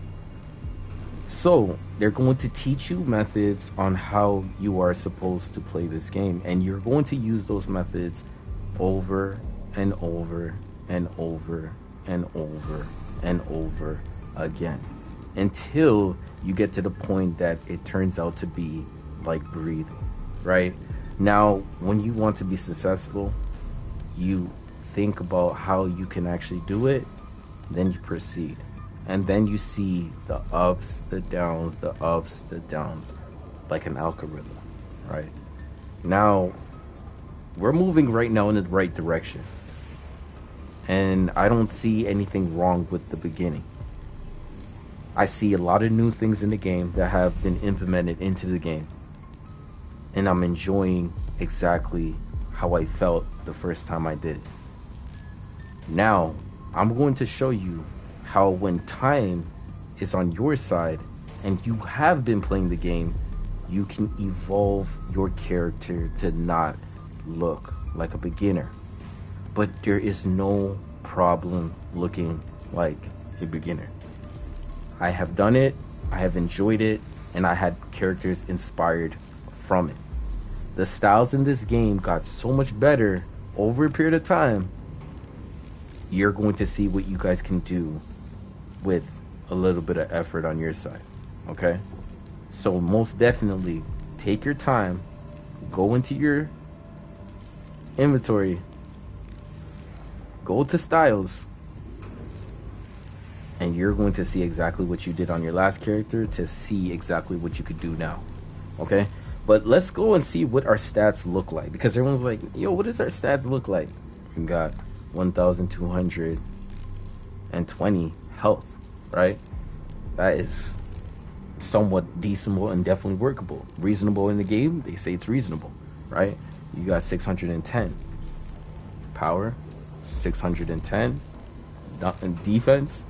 So they're going to teach you methods on how you are supposed to play this game, and you're going to use those methods over and over and over and over and over again until you get to the point that it turns out to be like breathing, right? Now, when you want to be successful, you think about how you can actually do it, then you proceed. And then you see the ups, the downs, the ups, the downs, like an algorithm, right? Now, we're moving right now in the right direction. And I don't see anything wrong with the beginning. I see a lot of new things in the game that have been implemented into the game. And I'm enjoying exactly how I felt the first time I did. Now, I'm going to show you how when time is on your side and you have been playing the game, you can evolve your character to not look like a beginner. But there is no problem looking like a beginner. I have done it, I have enjoyed it, and I had characters inspired from it. The styles in this game got so much better over a period of time. You're going to see what you guys can do with a little bit of effort on your side, okay? So most definitely take your time, go into your inventory, go to styles, and you're going to see exactly what you did on your last character to see exactly what you could do now, okay? But let's go and see what our stats look like, because everyone's like, yo, what does our stats look like? We got 1,220 health, right? That is somewhat decent and definitely workable. Reasonable in the game, they say it's reasonable, right? You got 610 power, 610 defense,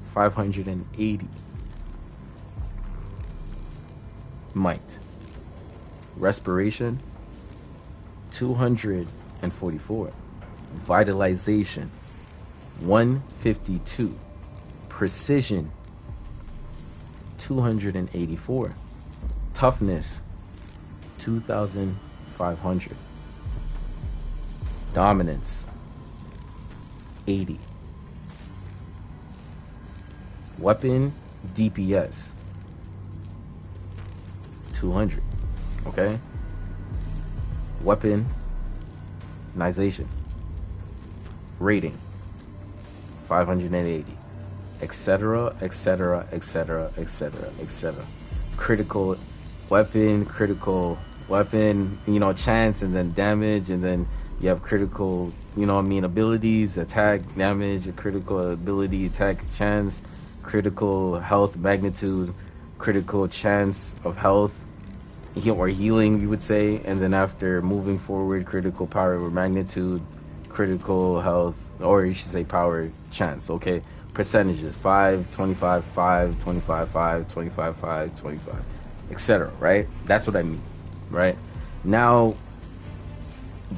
580 might, respiration 244, vitalization 152, precision 284, toughness 2500, dominance 80, weapon DPS 200, okay? Weaponization rating 580, etc, etc, etc, etc, etc. Critical weapon, you know, chance, and then damage, and then you have critical, you know what I mean, abilities, attack, damage, critical ability, attack, chance, critical health magnitude, critical chance of health, or healing, you would say. And then after moving forward, critical power or magnitude, critical health, or you should say power chance. Okay, percentages: 5, 25, 5, 25, 5, 25, 5, 25, etc. Right? That's what I mean. Right now,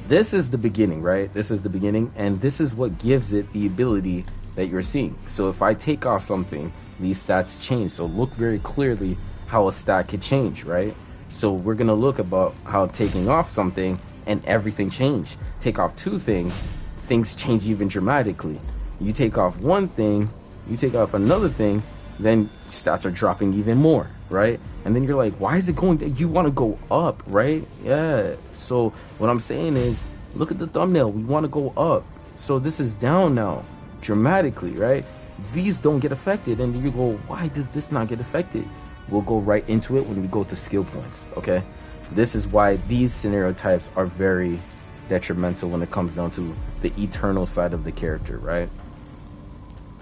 this is the beginning, right? This is the beginning, and this is what gives it the ability that you're seeing. So if I take off something, these stats change. So look very clearly how a stat could change, right? So we're gonna look about how taking off something and everything changed. Take off two things, things change even dramatically. You take off one thing, you take off another thing, then stats are dropping even more, right? And then you're like, why is it going? You want to go up, right? Yeah. So what I'm saying is, look at the thumbnail. We want to go up. So this is down now, dramatically, right? These don't get affected, and you go, why does this not get affected? We'll go right into it when we go to skill points. Okay, this is why these scenario types are very detrimental when it comes down to the eternal side of the character, right?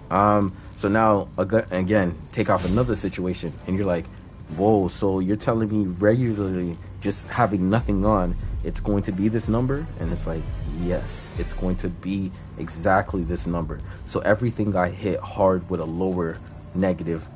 So now again, take off another situation, and you're like, whoa, so you're telling me regularly just having nothing on, it's going to be this number? And it's like, yes, it's going to be exactly this number. So everything got hit hard with a lower negative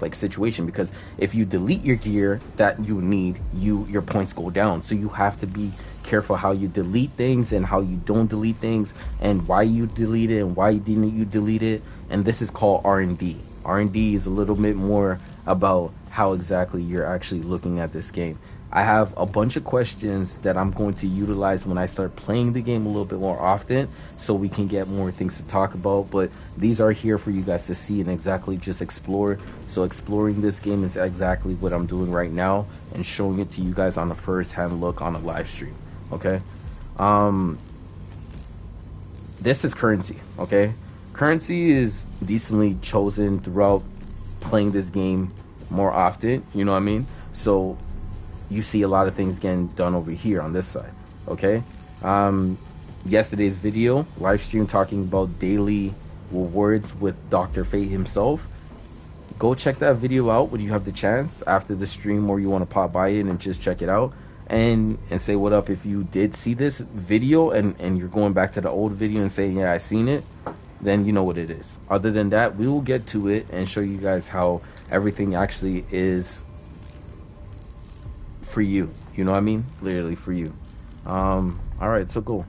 like situation, because if you delete your gear that you need, your points go down. So you have to be careful how you delete things and how you don't delete things, and why you delete it and why didn't you delete it. And this is called R&D. R&D is a little bit more about how exactly you're actually looking at this game. I have a bunch of questions that I'm going to utilize when I start playing the game a little bit more often, so we can get more things to talk about. But these are here for you guys to see and exactly just explore. So exploring this game is exactly what I'm doing right now, and showing it to you guys on a first-hand look on a live stream. Okay, this is currency. Okay, currency is decently chosen throughout playing this game more often, you know what I mean? So you see a lot of things getting done over here on this side. Okay, yesterday's video live stream talking about daily rewards with Dr. Fate himself. Go check that video out when you have the chance after the stream, or you want to pop by it and just check it out and say what up if you did see this video, and you're going back to the old video and saying, yeah, I seen it. Then you know what it is. Other than that, we will get to it and show you guys how everything actually is for you. You know what I mean? Literally for you. All right, so cool.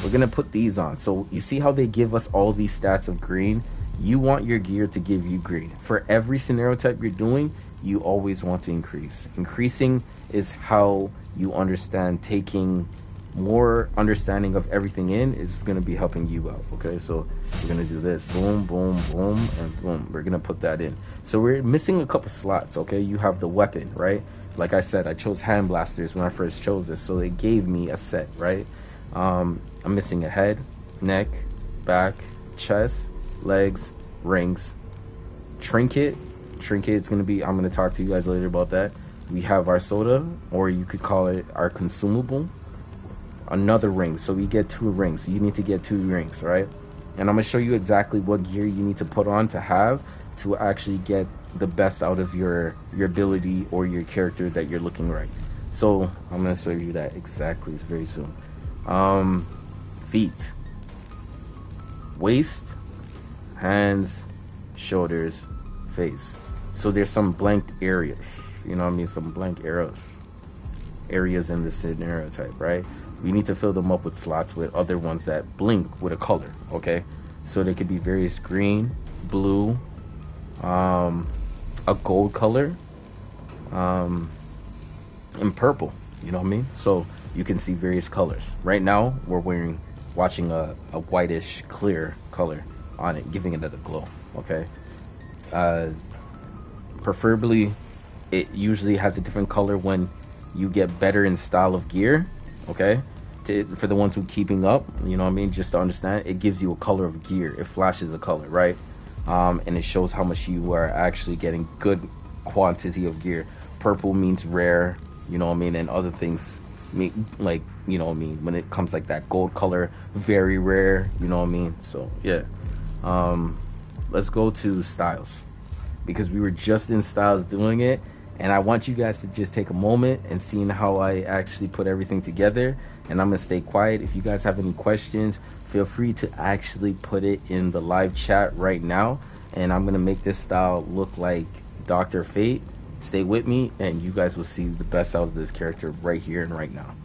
We're gonna put these on. So you see how they give us all these stats of green? You want your gear to give you green. For every scenario type you're doing, you always want to increase. Increasing is how you understand. Taking more understanding of everything in is going to be helping you out. Okay, so we're going to do this, boom, boom, boom, and boom. We're going to put that in. So we're missing a couple slots. Okay, you have the weapon, right? Like I said, I chose hand blasters when I first chose this, so it gave me a set, right? I'm missing a head, neck, back, chest, legs, rings, trinket. Trinket is going to be, I'm going to talk to you guys later about that. We have our soda, or you could call it our consumable. Another ring, so we get 2 rings. So you need to get 2 rings, right? And I'm going to show you exactly what gear you need to put on to have to actually get the best out of your ability or your character that you're looking right. So I'm going to show you that exactly very soon. Feet, waist, hands, shoulders, face. So there's some blank areas, you know what I mean? Some blank areas in this scenario type, right? We need to fill them up with slots with other ones that blink with a color. Okay, so there could be various green, blue, a gold color, and purple, you know what I mean? So you can see various colors. Right now we're watching a whitish clear color on it, giving it a glow. Okay, preferably it usually has a different color when you get better in style of gear. Okay, for the ones who keeping up, you know what I mean, just to understand, it gives you a color of gear. It flashes a color, right? And it shows how much you are actually getting good quantity of gear. Purple means rare, you know what I mean, and other things mean, like, you know what I mean, when it comes like that gold color, very rare, you know what I mean? So yeah, let's go to styles, because we were just in styles doing it, and I want you guys to just take a moment and seeing how I actually put everything together. And I'm gonna stay quiet. If you guys have any questions, feel free to actually put it in the live chat right now, and I'm gonna make this style look like Dr. Fate. Stay with me and you guys will see the best out of this character right here and right now.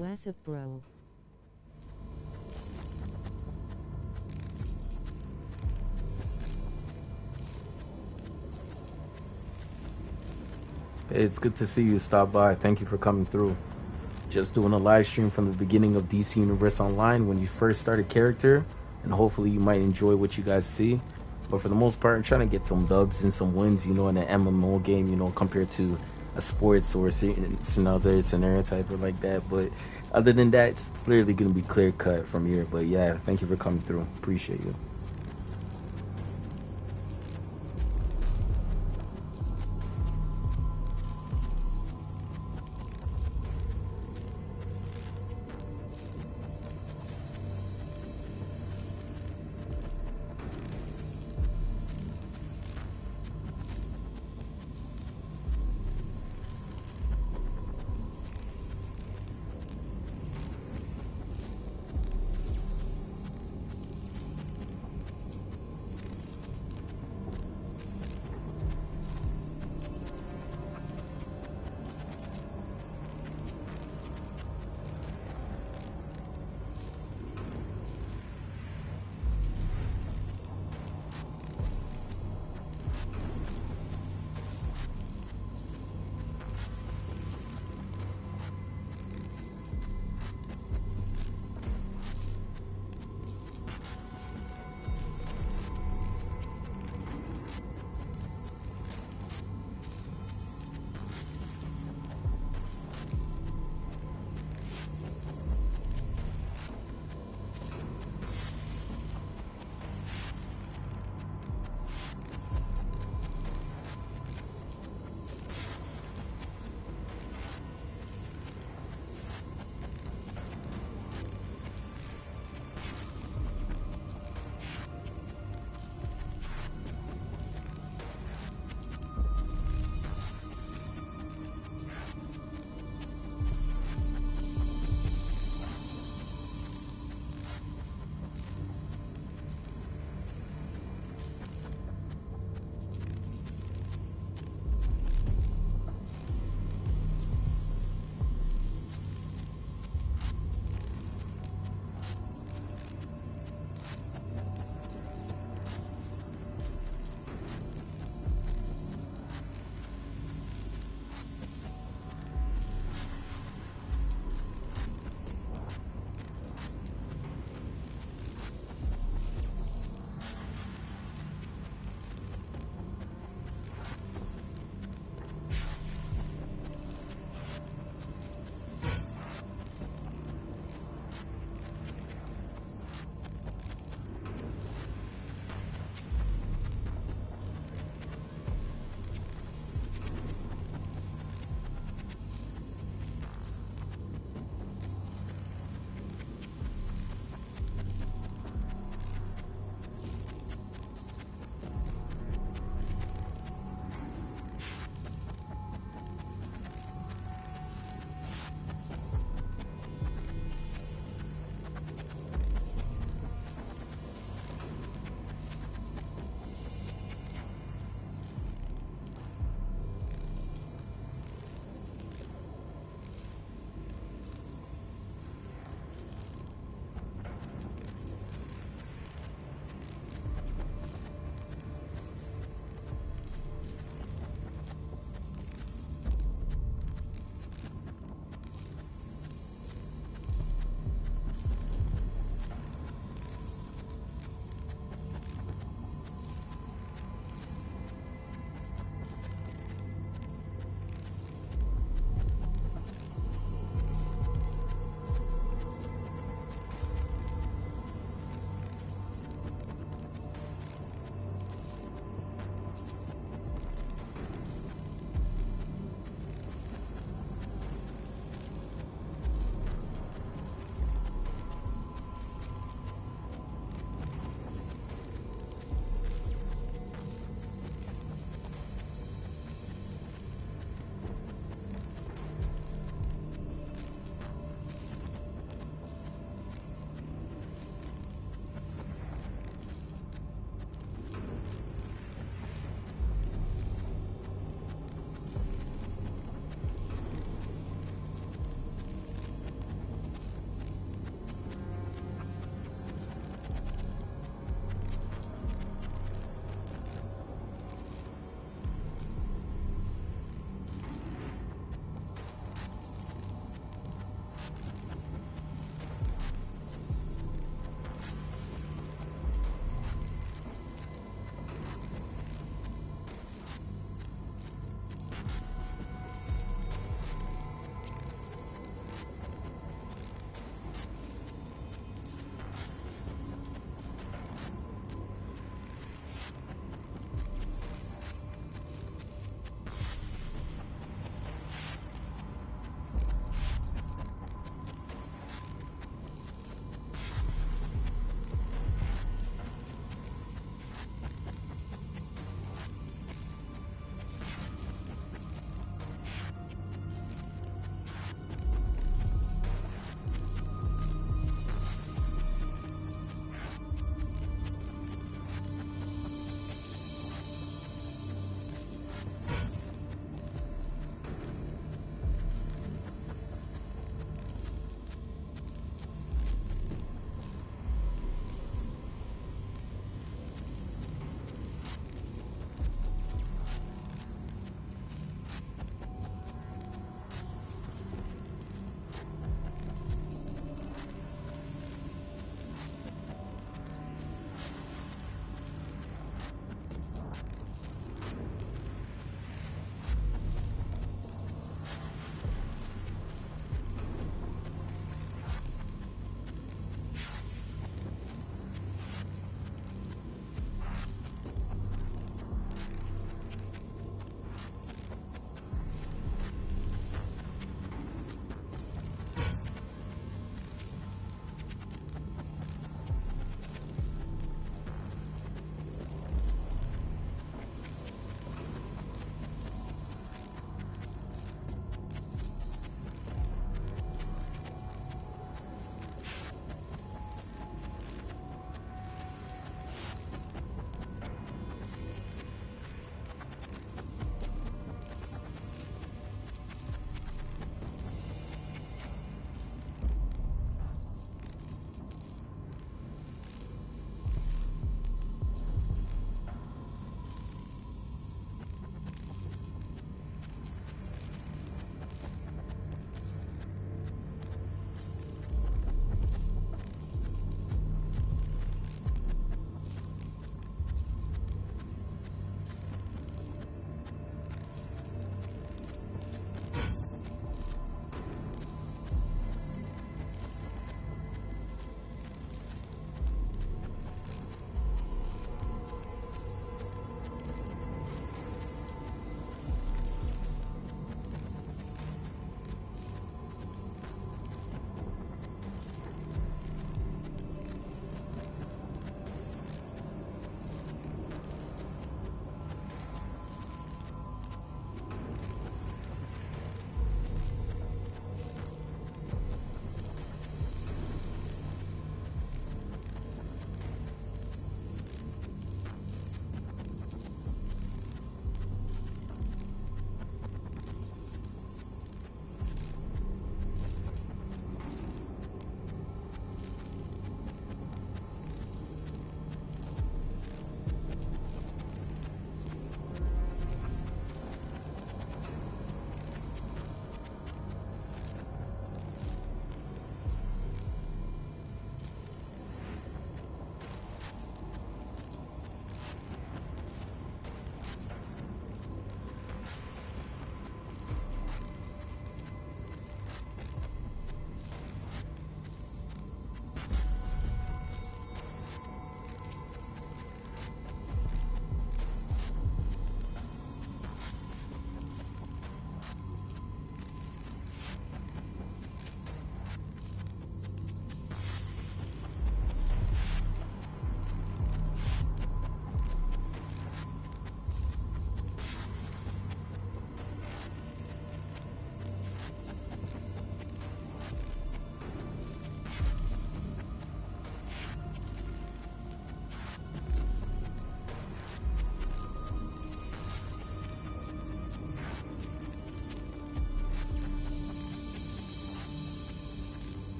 Massive bro. Hey, it's good to see you stop by. Thank you for coming through. Just doing a live stream from the beginning of DC Universe Online when you first started character. and hopefully you might enjoy what you guys see. But for the most part, I'm trying to get some dubs and some wins, you know, in an MMO game, you know, compared to a sports or another scenario type or like that. But other than that, it's clearly going to be clear cut from here. But yeah, thank you for coming through. Appreciate you.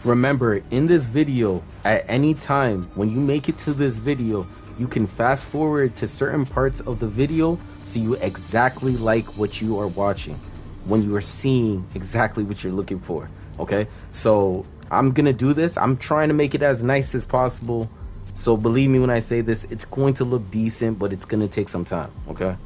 Remember, in this video, at any time when you make it to this video, you can fast forward to certain parts of the video so you exactly like what you are watching, when you are seeing exactly what you're looking for. Okay, so I'm gonna do this. I'm trying to make it as nice as possible, so believe me when I say this, it's going to look decent, but it's gonna take some time. Okay.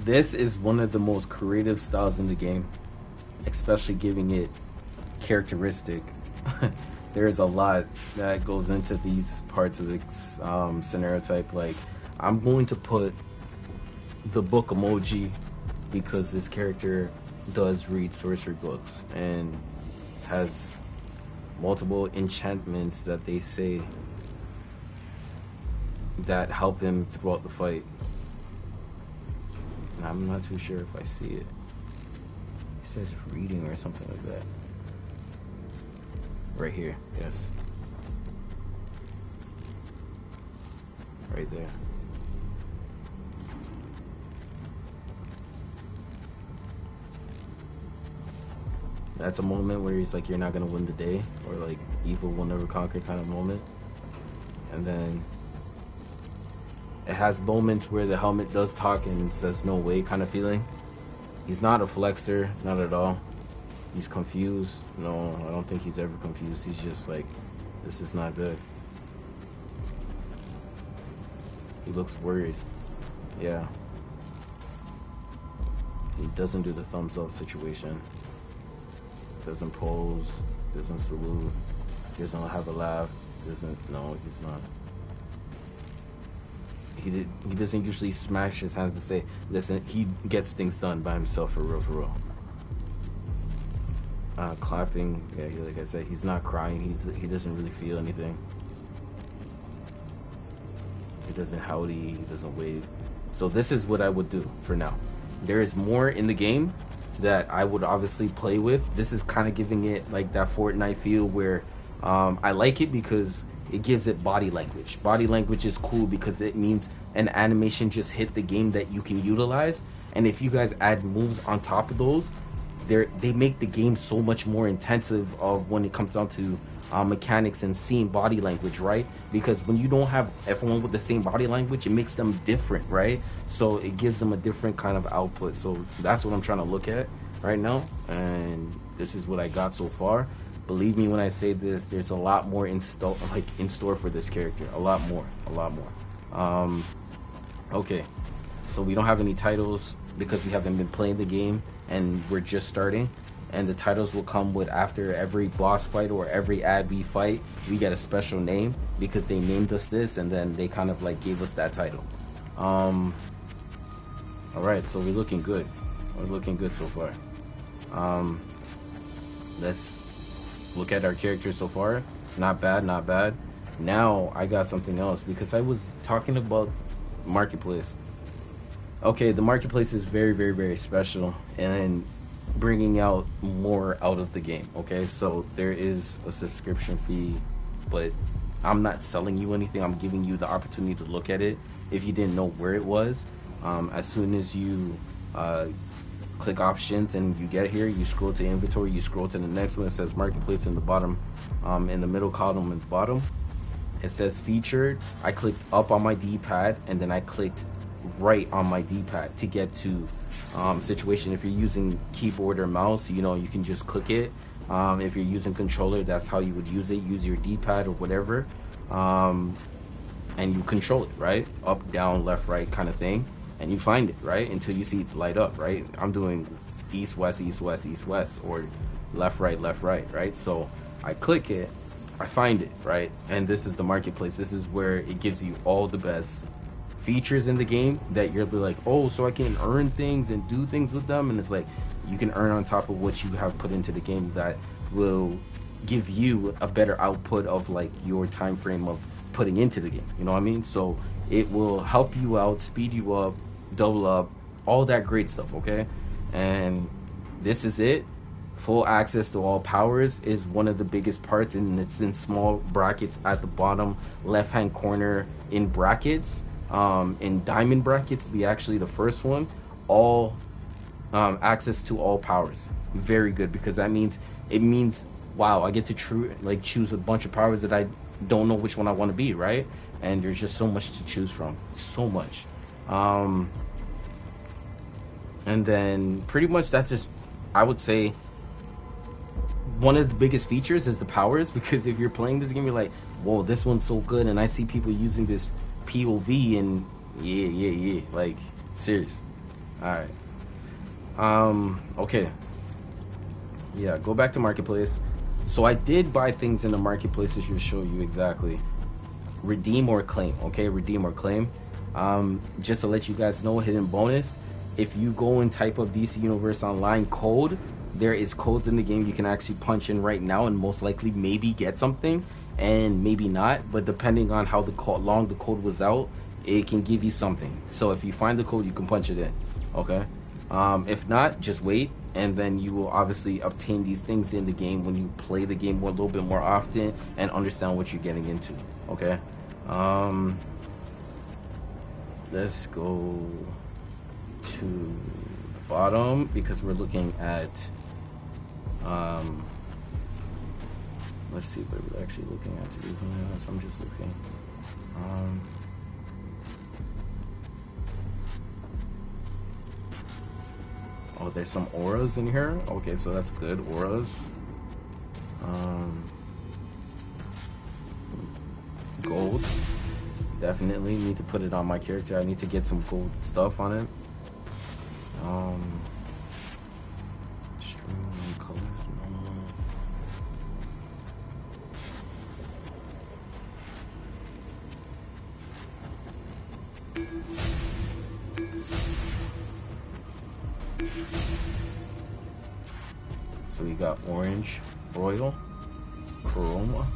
This is one of the most creative styles in the game, especially giving it characteristic. There is a lot that goes into these parts of the scenario type. Like, I'm going to put the book emoji because this character does read sorcery books and has multiple enchantments that they say that help him throughout the fight. And I'm not too sure if I see it. It says reading or something like that. Right here, yes. Right there. That's a moment where he's like, you're not gonna win the day, or like, evil will never conquer kind of moment. And then it has moments where the helmet does talk and says no way kind of feeling. He's not a flexor, not at all. He's confused. No, I don't think he's ever confused. He's just like, this is not good. He looks worried. Yeah. He doesn't do the thumbs up situation. Doesn't pose. Doesn't salute. Doesn't have a laugh. No, he's not. He doesn't usually smash his hands and say, listen, he gets things done by himself for real, for real. Clapping, yeah, like I said, he's not crying. He doesn't really feel anything. He doesn't howdy, he doesn't wave. So this is what I would do for now. There is more in the game that I would obviously play with. This is kind of giving it like that Fortnite feel where I like it because it gives it body language. Body language is cool because it means an animation just hit the game that you can utilize. And if you guys add moves on top of those, they make the game so much more intensive of when it comes down to mechanics and seeing body language, right? Because when you don't have everyone with the same body language, it makes them different, right? So it gives them a different kind of output. So that's what I'm trying to look at right now, and this is what I got so far. Believe me when I say this, there's a lot more in store for this character. A lot more. Okay, so we don't have any titles because we haven't been playing the game and we're just starting. And the titles will come with after every boss fight or every ad we fight, we get a special name because they named us this, and then they kind of like gave us that title. All right, so we're looking good. We're looking good so far. Let's look at our characters so far. Not bad, not bad. Now I got something else because I was talking about marketplace. Okay, the marketplace is very, very, very special and bringing out more out of the game. Okay, so there is a subscription fee, but I'm not selling you anything. I'm giving you the opportunity to look at it if you didn't know where it was. As soon as you click options and you get here, you scroll to inventory, you scroll to the next one. It says marketplace in the bottom, in the middle column at the bottom. It says featured. I clicked up on my D-pad and then I clicked right on my D-pad to get to situation. If you're using keyboard or mouse, you know, you can just click it. If you're using controller, that's how you would use it. Use your D-pad or whatever, and you control it, right? Up, down, left, right kind of thing, and you find it, right? Until you see it light up, right? I'm doing east, west, east, west, east, west, or left, right, right? So I click it, I find it, right? And this is the marketplace. This is where it gives you all the best features in the game that you'll be like, oh, so I can earn things and do things with them. And it's like, you can earn on top of what you have put into the game that will give you a better output of like your time frame of putting into the game, you know what I mean? So it will help you out, speed you up, double up, all that great stuff. Okay, and this is it. Full access to all powers is one of the biggest parts, and it's in small brackets at the bottom left hand corner in brackets. In diamond brackets, be actually the first one. All access to all powers. Very good, because that means wow, I get to choose a bunch of powers that I don't know which one I want to be, right? And there's just so much to choose from, so much. And then pretty much that's just, I would say, one of the biggest features is the powers, because if you're playing this game, you're like, whoa, this one's so good, and I see people using this POV, and yeah, like, serious. All right. Okay. Yeah, go back to marketplace. So I did buy things in the marketplace to show you exactly. Redeem or claim. Okay, redeem or claim. Just to let you guys know, hidden bonus. If you go and type of DC Universe Online code, there is codes in the game you can actually punch in right now and most likely maybe get something and maybe not. But depending on how long the code was out, it can give you something. So if you find the code, you can punch it in. Okay. If not, just wait, and then you will obviously obtain these things in the game when you play the game a little bit more often and understand what you're getting into. Okay. Let's go to the bottom because we're looking at let's see what we're actually looking at to do something else. I'm just looking. Oh, there's some auras in here. Okay, so that's good. Auras. Gold. Definitely need to put it on my character. I need to get some gold stuff on it. Stream colors. So we got orange, royal, chroma.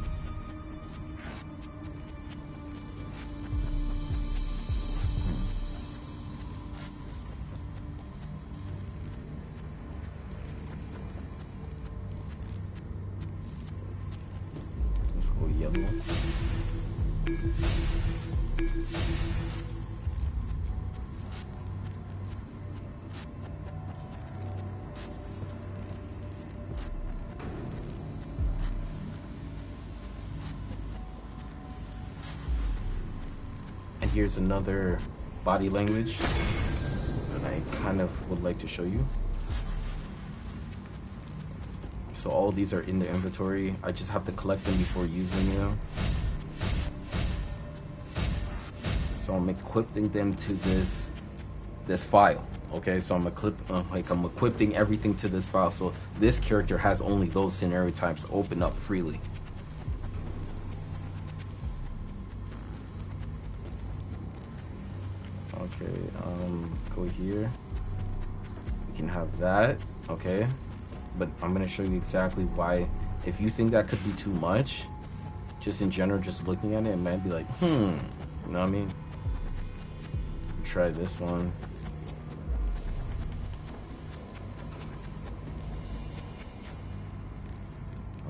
Let's go yellow. Here's another body language that I kind of would like to show you. So all these are in the inventory. I just have to collect them before using them. So I'm equipping them to this file. Okay, so I'm equipping everything to this file. So this character has only those scenario types open up freely. Okay, go here. We can have that, okay? But I'm gonna show you exactly why. If you think that could be too much, just in general, just looking at it, it might be like, you know what I mean? Try this one.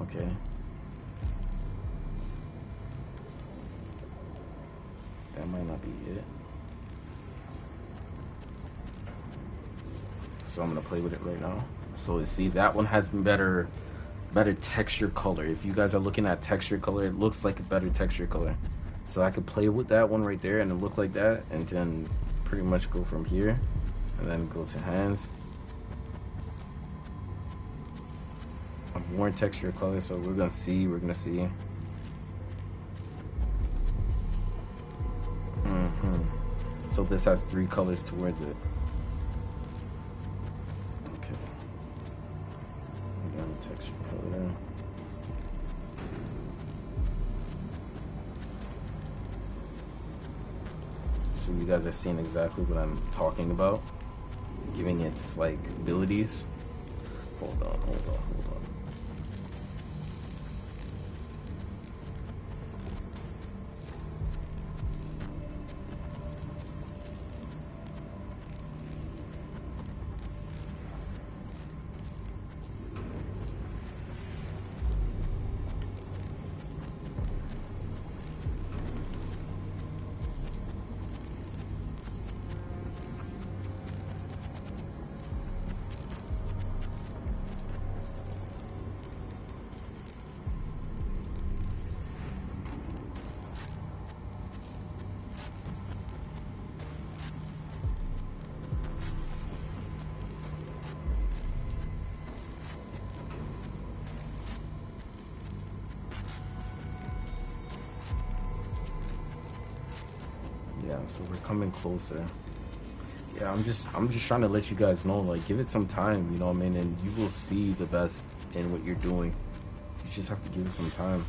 Okay. That might not be it. So I'm gonna play with it right now. So let's see, that one has better texture color. If you guys are looking at texture color, it looks like a better texture color. So I could play with that one right there and it look like that, and then pretty much go from here and then go to hands. More texture color, so we're gonna see. So this has 3 colors towards it. Texture color. So you guys are seeing exactly what I'm talking about, giving its like abilities. Hold on. Yeah, so we're coming closer. Yeah, I'm just trying to let you guys know, like, give it some time, you know what I mean, and you will see the best in what you're doing. You just have to give it some time.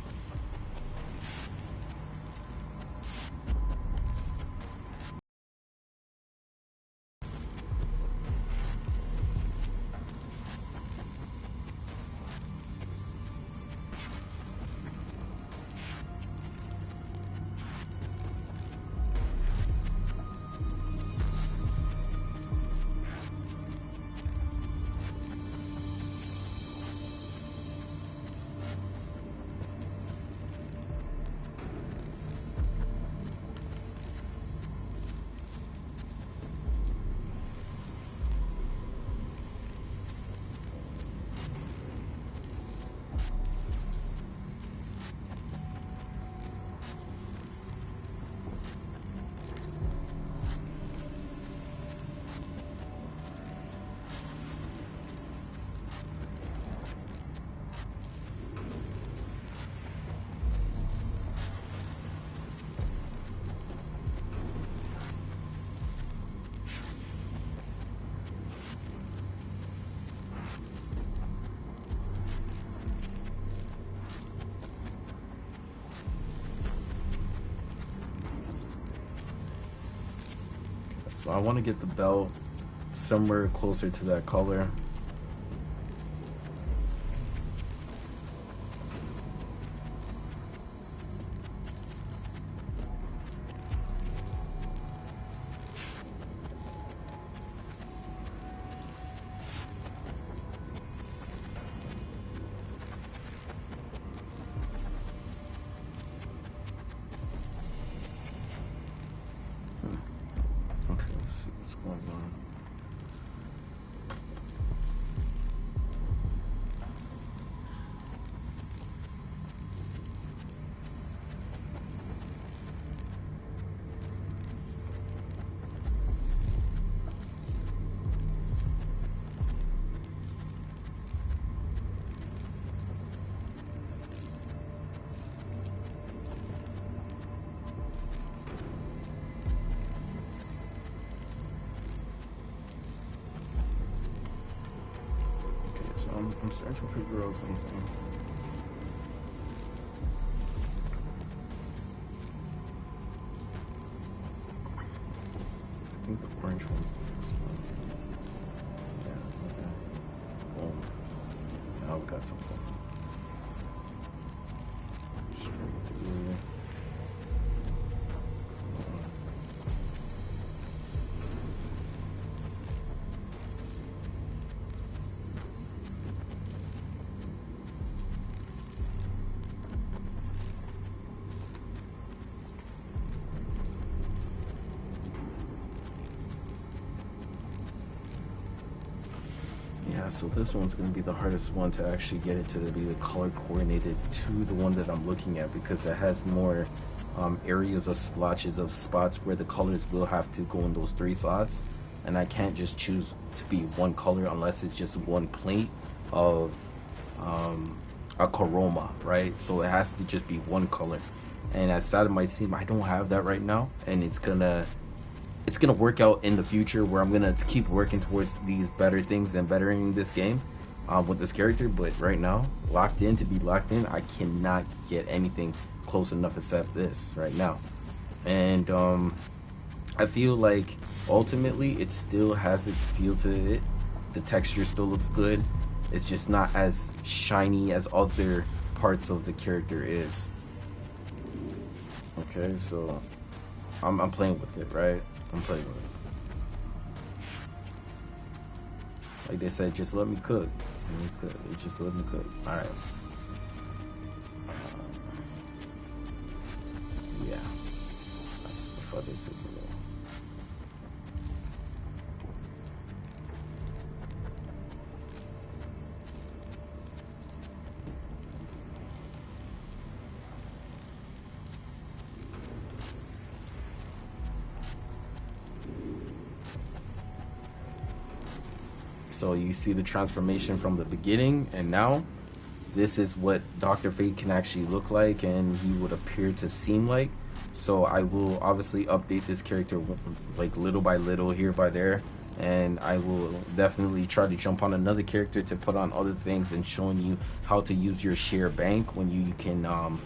So I want to get the belt somewhere closer to that color. Okay, let's see what's going on. So I'm starting to figure out something. I think the orange one's the first one. Yeah, okay. Boom. Now we got something. Straight through. Yeah, so this one's going to be the hardest one to actually get it to be the color coordinated to the one that I'm looking at, because it has more areas of splotches of spots where the colors will have to go in those 3 slots, and I can't just choose to be one color unless it's just one plate of a chroma, right? So it has to just be one color, and as sad it might seem, I don't have that right now, and it's gonna work out in the future where I'm gonna keep working towards these better things and bettering this game with this character. But right now, to be locked in, I cannot get anything close enough except this right now. And I feel like ultimately it still has its feel to it. The texture still looks good. It's just not as shiny as other parts of the character is. Okay, so I'm playing with it, right? I'm playing with it. Like they said, just let me cook. Just let me cook. Alright. Yeah. That's the fucking super. So you see the transformation from the beginning and now, this is what Dr. Fate can actually look like and he would appear to seem like. So I will obviously update this character like little by little, here by there, and I will definitely try to jump on another character to put on other things and showing you how to use your share bank when you can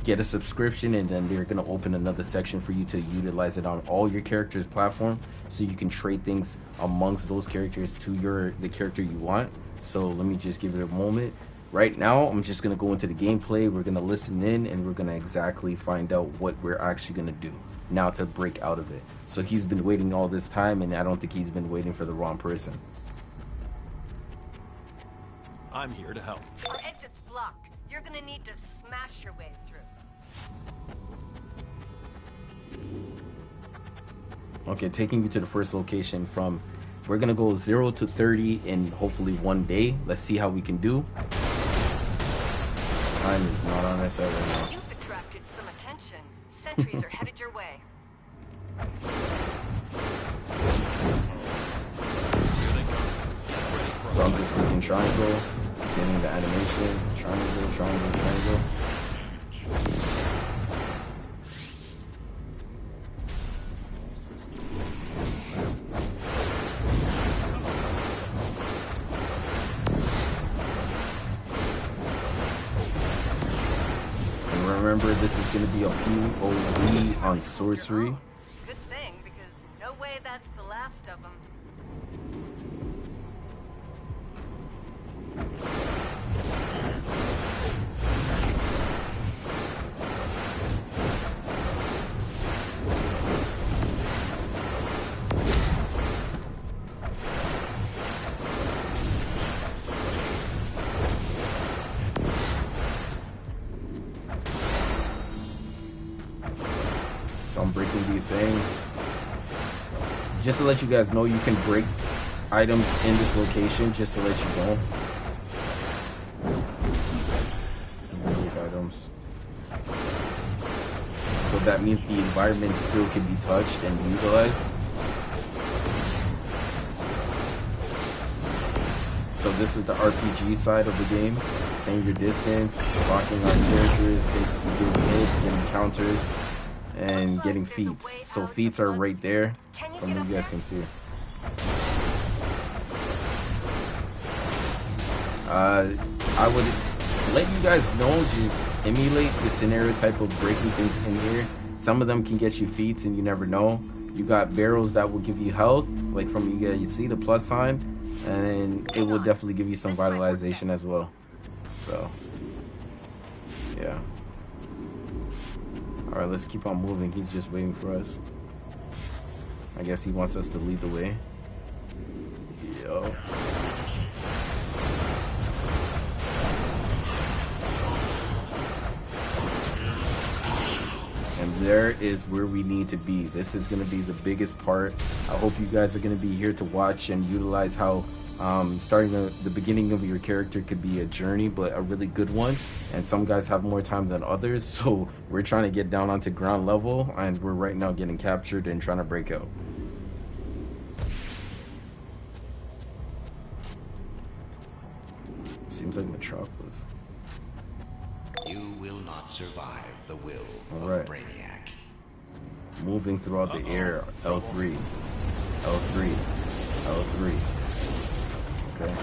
get a subscription, and then they're going to open another section for you to utilize it on all your characters' platform, so you can trade things amongst those characters to the character you want. So let me just give it a moment. Right now I'm just going to go into the gameplay, we're going to listen in, and we're going to exactly find out what we're actually going to do now to break out of it. So he's been waiting all this time, and I don't think he's been waiting for the wrong person. I'm here to help. Our exit's blocked. You're gonna need to smash your way through. Okay, taking you to the first location from, we're gonna go 0 to 30 in hopefully one day. Let's see how we can do. Time is not on our side right now. You've attracted some attention. Sentries are headed your way. So I'm just clicking triangle, getting the animation, triangle, triangle, triangle. And remember, this is going to be a POV on sorcery. Good thing, because no way that's the last of them. So I'm breaking these things. Just to let you guys know, you can break items in this location, just to let you know. Break items. So that means the environment still can be touched and utilized. So this is the RPG side of the game. Staying your distance, locking on characters, getting hits, getting counters, and getting feats. So feats are right there from what you guys can see. I would let you guys know, just emulate the scenario type of breaking things in here. Some of them can get you feats and you never know. You got barrels that will give you health, like from you see the plus sign, and it will definitely give you some vitalization as well. So yeah. Alright, let's keep on moving. He's just waiting for us. I guess he wants us to lead the way. Yo. And there is where we need to be. This is going to be the biggest part. I hope you guys are going to be here to watch and utilize how starting the beginning of your character could be a journey, but a really good one, and some guys have more time than others. So we're trying to get down onto ground level, and we're right now getting captured and trying to break out. Seems like Metropolis. You will not survive the will Alright. of Brainiac. Moving throughout the air, L3, L3, L3. Okay.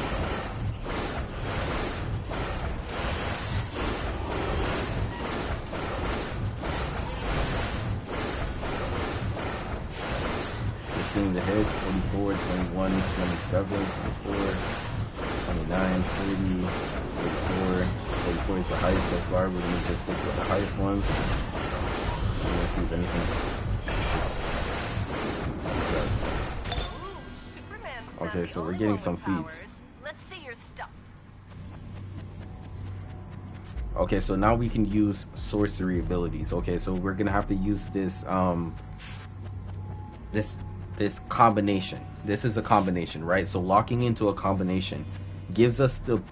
You're seeing the hits: 44, 21, 27, 24, 29, 40, 44. 44 is the highest so far. We're gonna just stick with the highest ones. I'm gonna see if anything. Okay, so we're getting some feats. Let's see your stuff. Okay, so now we can use sorcery abilities. Okay, so we're gonna have to use this this combination. This is a combination, right? So locking into a combination gives us the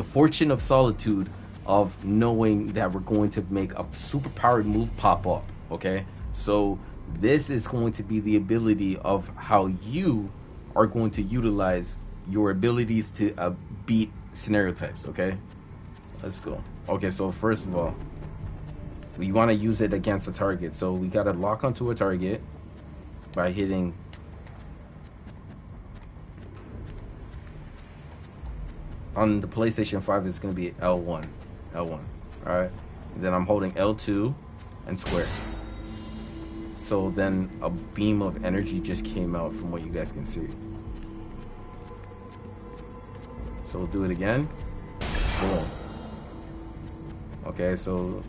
fortune of solitude of knowing that we're going to make a super powered move pop up. Okay, so this is going to be the ability of how you are going to utilize your abilities to beat scenario types. Okay, let's go. Okay, so first of all, we want to use it against a target. So we got to lock onto a target by hitting on the PlayStation 5. It's going to be L1. All right, and then I'm holding L2 and square. So then a beam of energy just came out from what you guys can see. So we'll do it again. Boom. Okay, so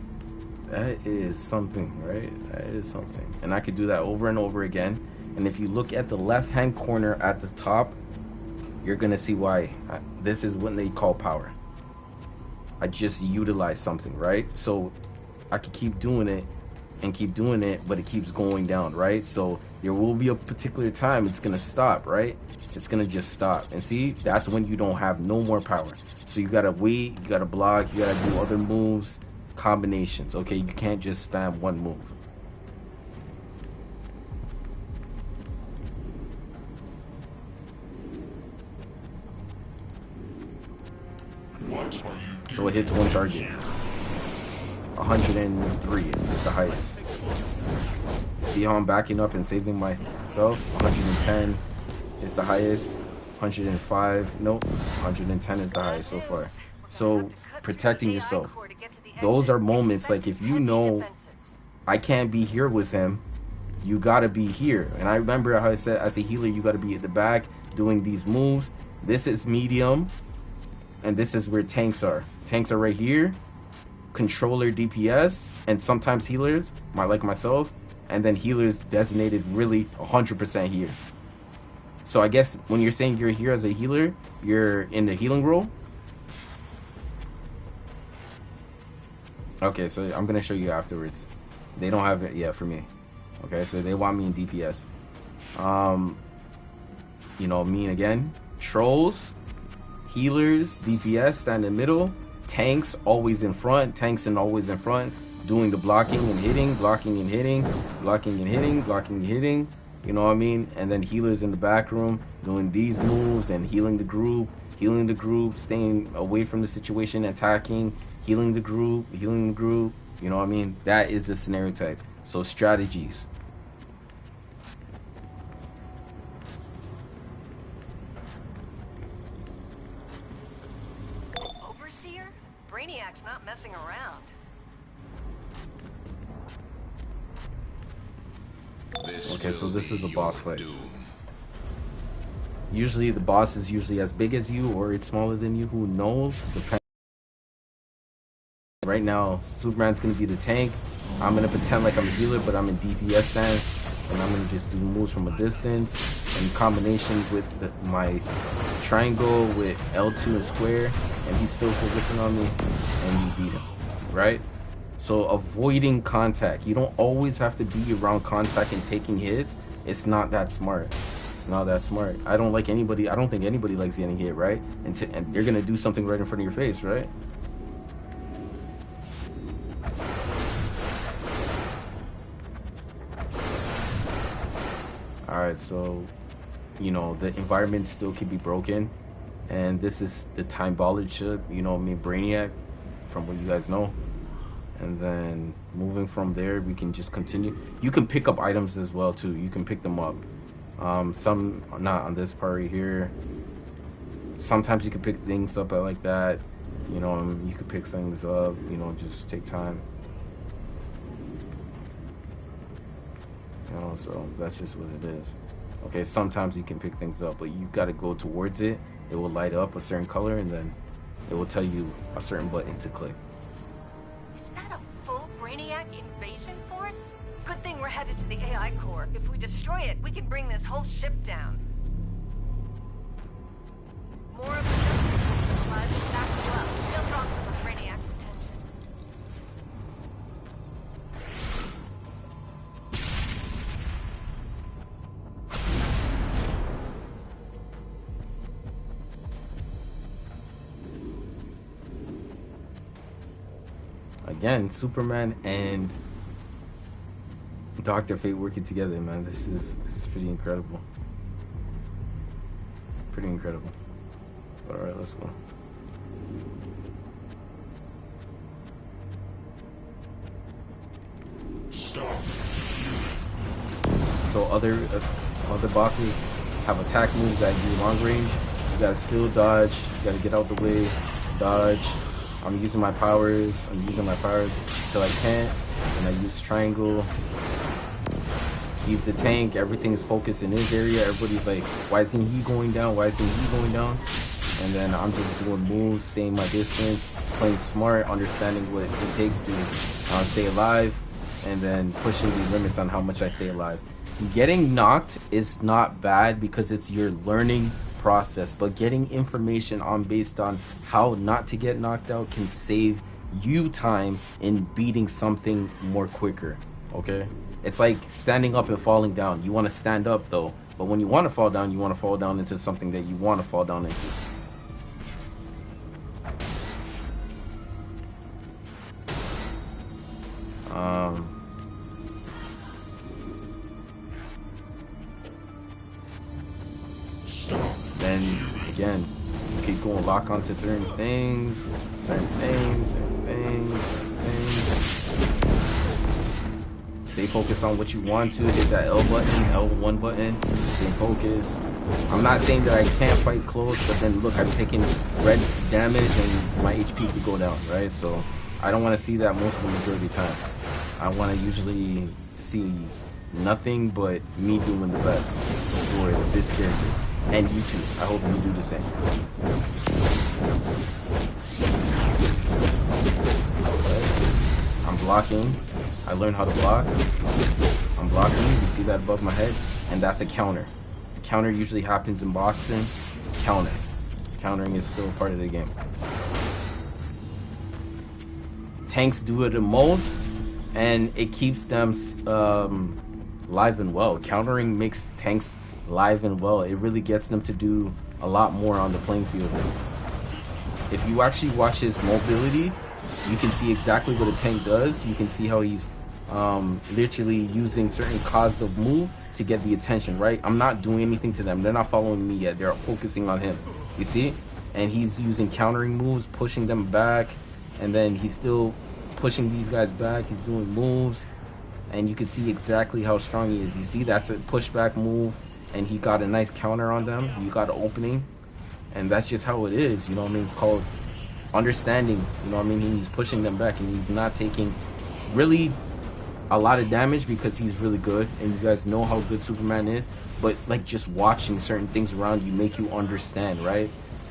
that is something, right? That is something. And I could do that over and over again. And if you look at the left hand corner at the top, you're gonna see why. This is what they call power. I just utilized something, right? So I could keep doing it and keep doing it, but it keeps going down, right? So there will be a particular time it's gonna stop, right? It's gonna just stop. And see, that's when you don't have no more power. So you gotta wait, you gotta block, you gotta do other moves, combinations. Okay, you can't just spam one move. So it hits one target. 103 is the highest. See how I'm backing up and saving myself? 110 is the highest. 105, nope. 110 is the highest so far. So protecting yourself. Those are moments like if you know I can't be here with him, you gotta be here. And I remember how I said as a healer you gotta be at the back doing these moves. This is medium, and this is where tanks are. Tanks are right here. Controller DPS, and sometimes healers, like myself, and then healers designated really 100% here. So I guess when you're saying you're here as a healer, you're in the healing role. Okay, so I'm gonna show you afterwards. They don't have it yet for me. Okay, so they want me in DPS. You know, me again. Trolls, healers, DPS stand in the middle. Tanks always in front, always in front, doing the blocking and hitting, blocking and hitting, blocking and hitting, blocking and hitting, you know what I mean? And then healers in the back room doing these moves and healing the group, staying away from the situation, attacking, healing the group, you know what I mean? That is the scenario type. So strategies. Brainiac's not messing around. Okay, so this is a boss fight. Usually the boss is usually as big as you or it's smaller than you. Who knows? Depends. Right now, Superman's gonna be the tank. I'm gonna pretend like I'm a healer, but I'm in DPS stance, and I'm gonna just do moves from a distance in combination with my triangle with L2 and square, and he's still focusing on me, and you beat him, right? So avoiding contact. You don't always have to be around contact and taking hits. It's not that smart. It's not that smart. I don't think anybody likes getting hit, right? And they're gonna do something right in front of your face, right? Alright, so, you know, the environment still can be broken. And this is the time ballad ship, you know, me Brainiac, from what you guys know. And then moving from there, we can just continue. You can pick up items as well, too. You can pick them up. Some are not on this part right here. Sometimes you can pick things up like that. You know, you can pick things up, you know, just take time. You know, so that's just what it is. Okay, sometimes you can pick things up, but you got to go towards it. It will light up a certain color, and then it will tell you a certain button to click. Is that a full Brainiac invasion force? Good thing we're headed to the AI core. If we destroy it, we can bring this whole ship down. More of the Clive, back you up. They'll draw some of Brainiac's attention. Again, Superman and Dr. Fate working together, man. This is pretty incredible. Pretty incredible. Alright, let's go. So other bosses have attack moves that do long range. You gotta still dodge. You gotta get out the way, dodge. I'm using my powers. Till I can't. And I use triangle. He's the tank. Everything's focused in his area. Everybody's like, why isn't he going down? Why isn't he going down? And then I'm just doing moves, staying my distance, playing smart, understanding what it takes to stay alive, and then pushing the limits on how much I stay alive. Getting knocked is not bad because it's your learning process, but getting information based on how not to get knocked out can save you time in beating something more quicker. Okay, it's like standing up and falling down. You want to stand up though, but when you want to fall down, you want to fall down into something that you want to fall down into. Then again, you keep going, lock onto certain things. Stay focused on what you want to. Hit that L button, L1 button. Stay focused. I'm not saying that I can't fight close, but then look, I'm taking red damage and my HP could go down, right? So I don't want to see that most of the majority of the time. I want to usually see nothing but me doing the best for this character. And you too. I hope you do the same. I'm blocking. I learned how to block. I'm blocking. You see that above my head? And that's a counter. A counter usually happens in boxing. Counter. Countering is still part of the game. Tanks do it the most, and it keeps them live and well. Countering makes tanks live and well. It really gets them to do a lot more on the playing field. If you actually watch his mobility, you can see exactly what a tank does. You can see how he's literally using certain cause of move to get the attention, right? I'm not doing anything to them. They're not following me yet. They're focusing on him. You see? And he's using countering moves, pushing them back, and then he's still pushing these guys back. He's doing moves, and you can see exactly how strong he is. You see, that's a pushback move, and he got a nice counter on them. You got an opening, and that's just how it is. You know what I mean? It's called understanding. You know what I mean? He's pushing them back, and he's not taking really a lot of damage because he's really good, and you guys know how good Superman is. But like, just watching certain things around you make you understand, right?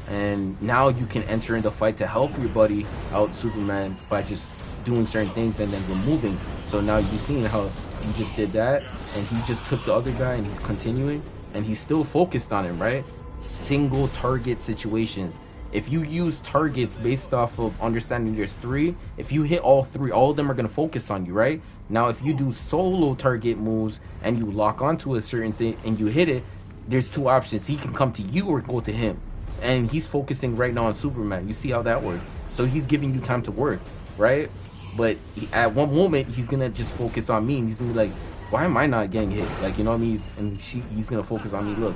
And now you can enter into fight to help your buddy out, Superman, by just doing certain things and then removing. So now you've seen how you just did that, and he just took the other guy, and he's continuing, and he's still focused on him, right? Single target situations. If you use targets based off of understanding there's three, if you hit all three, all of them are going to focus on you, right? Now if you do solo target moves and you lock onto a certain thing and you hit it, there's two options. He can come to you or go to him, and he's focusing right now on Superman. You see how that works? So he's giving you time to work, right? But at one moment he's gonna just focus on me, and he's gonna be like, why am I not getting hit? Like, you know what I mean? He's gonna focus on me. Look,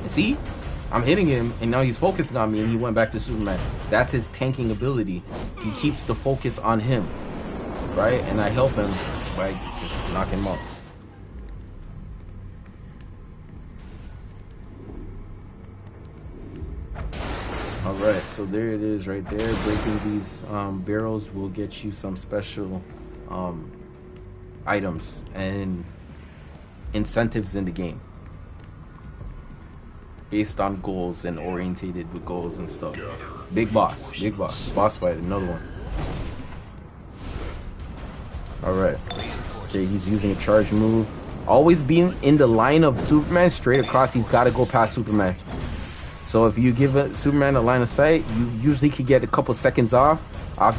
and see, I'm hitting him, and now he's focusing on me, and he went back to Superman. That's his tanking ability. He keeps the focus on him, right? And I help him by just knocking him off. Alright, so there it is right there. Breaking these barrels will get you some special items and incentives in the game based on goals and orientated with goals and stuff. Big boss fight, another one. Alright, okay, he's using a charge move. Always being in the line of Superman, straight across. He's got to go past Superman. So if you give Superman a line of sight, you usually could get a couple seconds off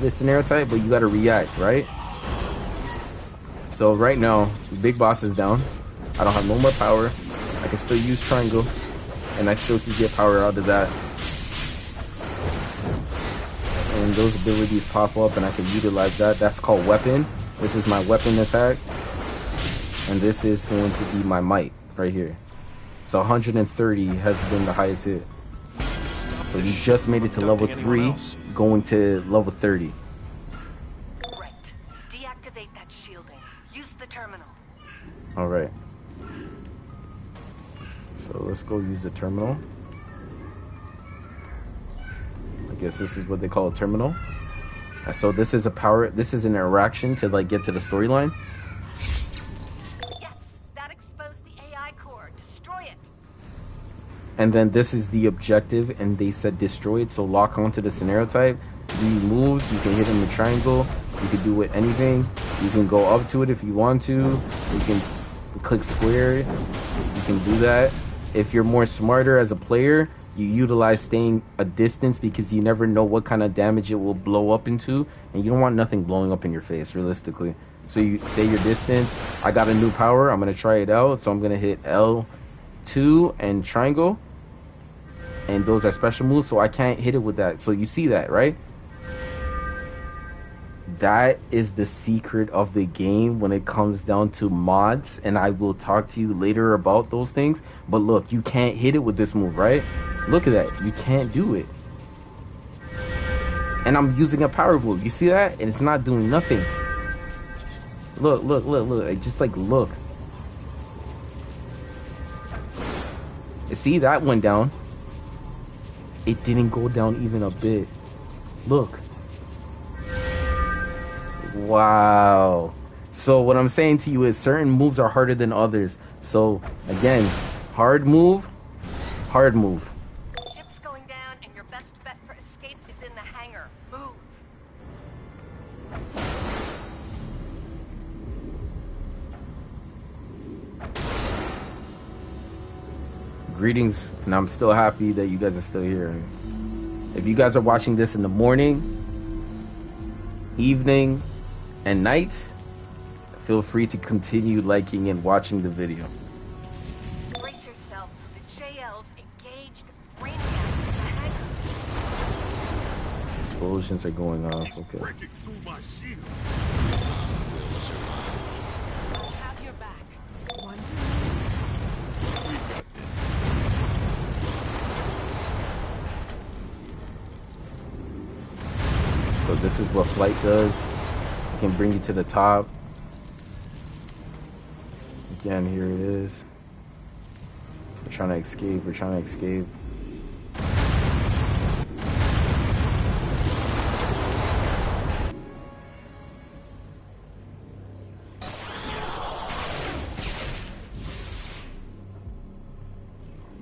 this scenario type, but you got to react, right? So right now, Big Boss is down. I don't have no more power. I can still use triangle, and I still can get power out of that. And those abilities pop up, and I can utilize that. That's called weapon. This is my weapon attack, and this is going to be my might right here. So 130 has been the highest hit. So you just made it to level 3, going to level 30. Right. Deactivate that shielding. Use the terminal. All right. So let's go use the terminal. I guess this is what they call a terminal. So this is an interaction to like get to the storyline. Yes, that exposed the AI core. Destroy it. And then this is the objective, and they said destroy it. So lock onto the scenario type. Do moves. You can hit in the triangle. You can do it anything. You can go up to it if you want to. You can click square. You can do that. If you're more smarter as a player, you utilize staying a distance because you never know what kind of damage it will blow up into, and you don't want nothing blowing up in your face realistically. So you say your distance. I got a new power. I'm gonna try it out. So I'm gonna hit L2 and triangle, and those are special moves. So I can't hit it with that. So you see that, right? That is the secret of the game when it comes down to mods, and I will talk to you later about those things. But look, you can't hit it with this move, right? Look at that. You can't do it. And I'm using a power move. You see that? And it's not doing nothing. Look, look, look, look. I just like look. See, that went down. It didn't go down even a bit. Look. Wow. So what I'm saying to you is certain moves are harder than others. So again, hard move, hard move. Ship's going down, and your best bet for escape is in the hangar. Move. Greetings, and I'm still happy that you guys are still here. If you guys are watching this in the morning, evening, and night, feel free to continue liking and watching the video. Brace yourself for the JL's engaged brainiac in the hangar. Explosions are going off. Okay. Breaking through my shield. I have your back. One, two. We got this. So this is what flight does. It can bring you to the top. Again, here it is. We're trying to escape. We're trying to escape.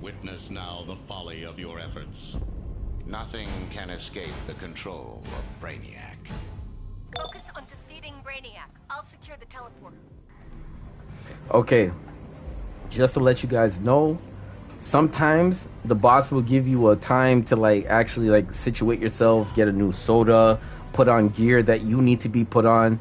Witness now the folly of your efforts. Nothing can escape the control of Brainiac. Focus on defeating Brainiac. I'll secure the teleporter. Okay, just to let you guys know, sometimes the boss will give you a time to like actually like situate yourself, get a new soda, put on gear that you need to be put on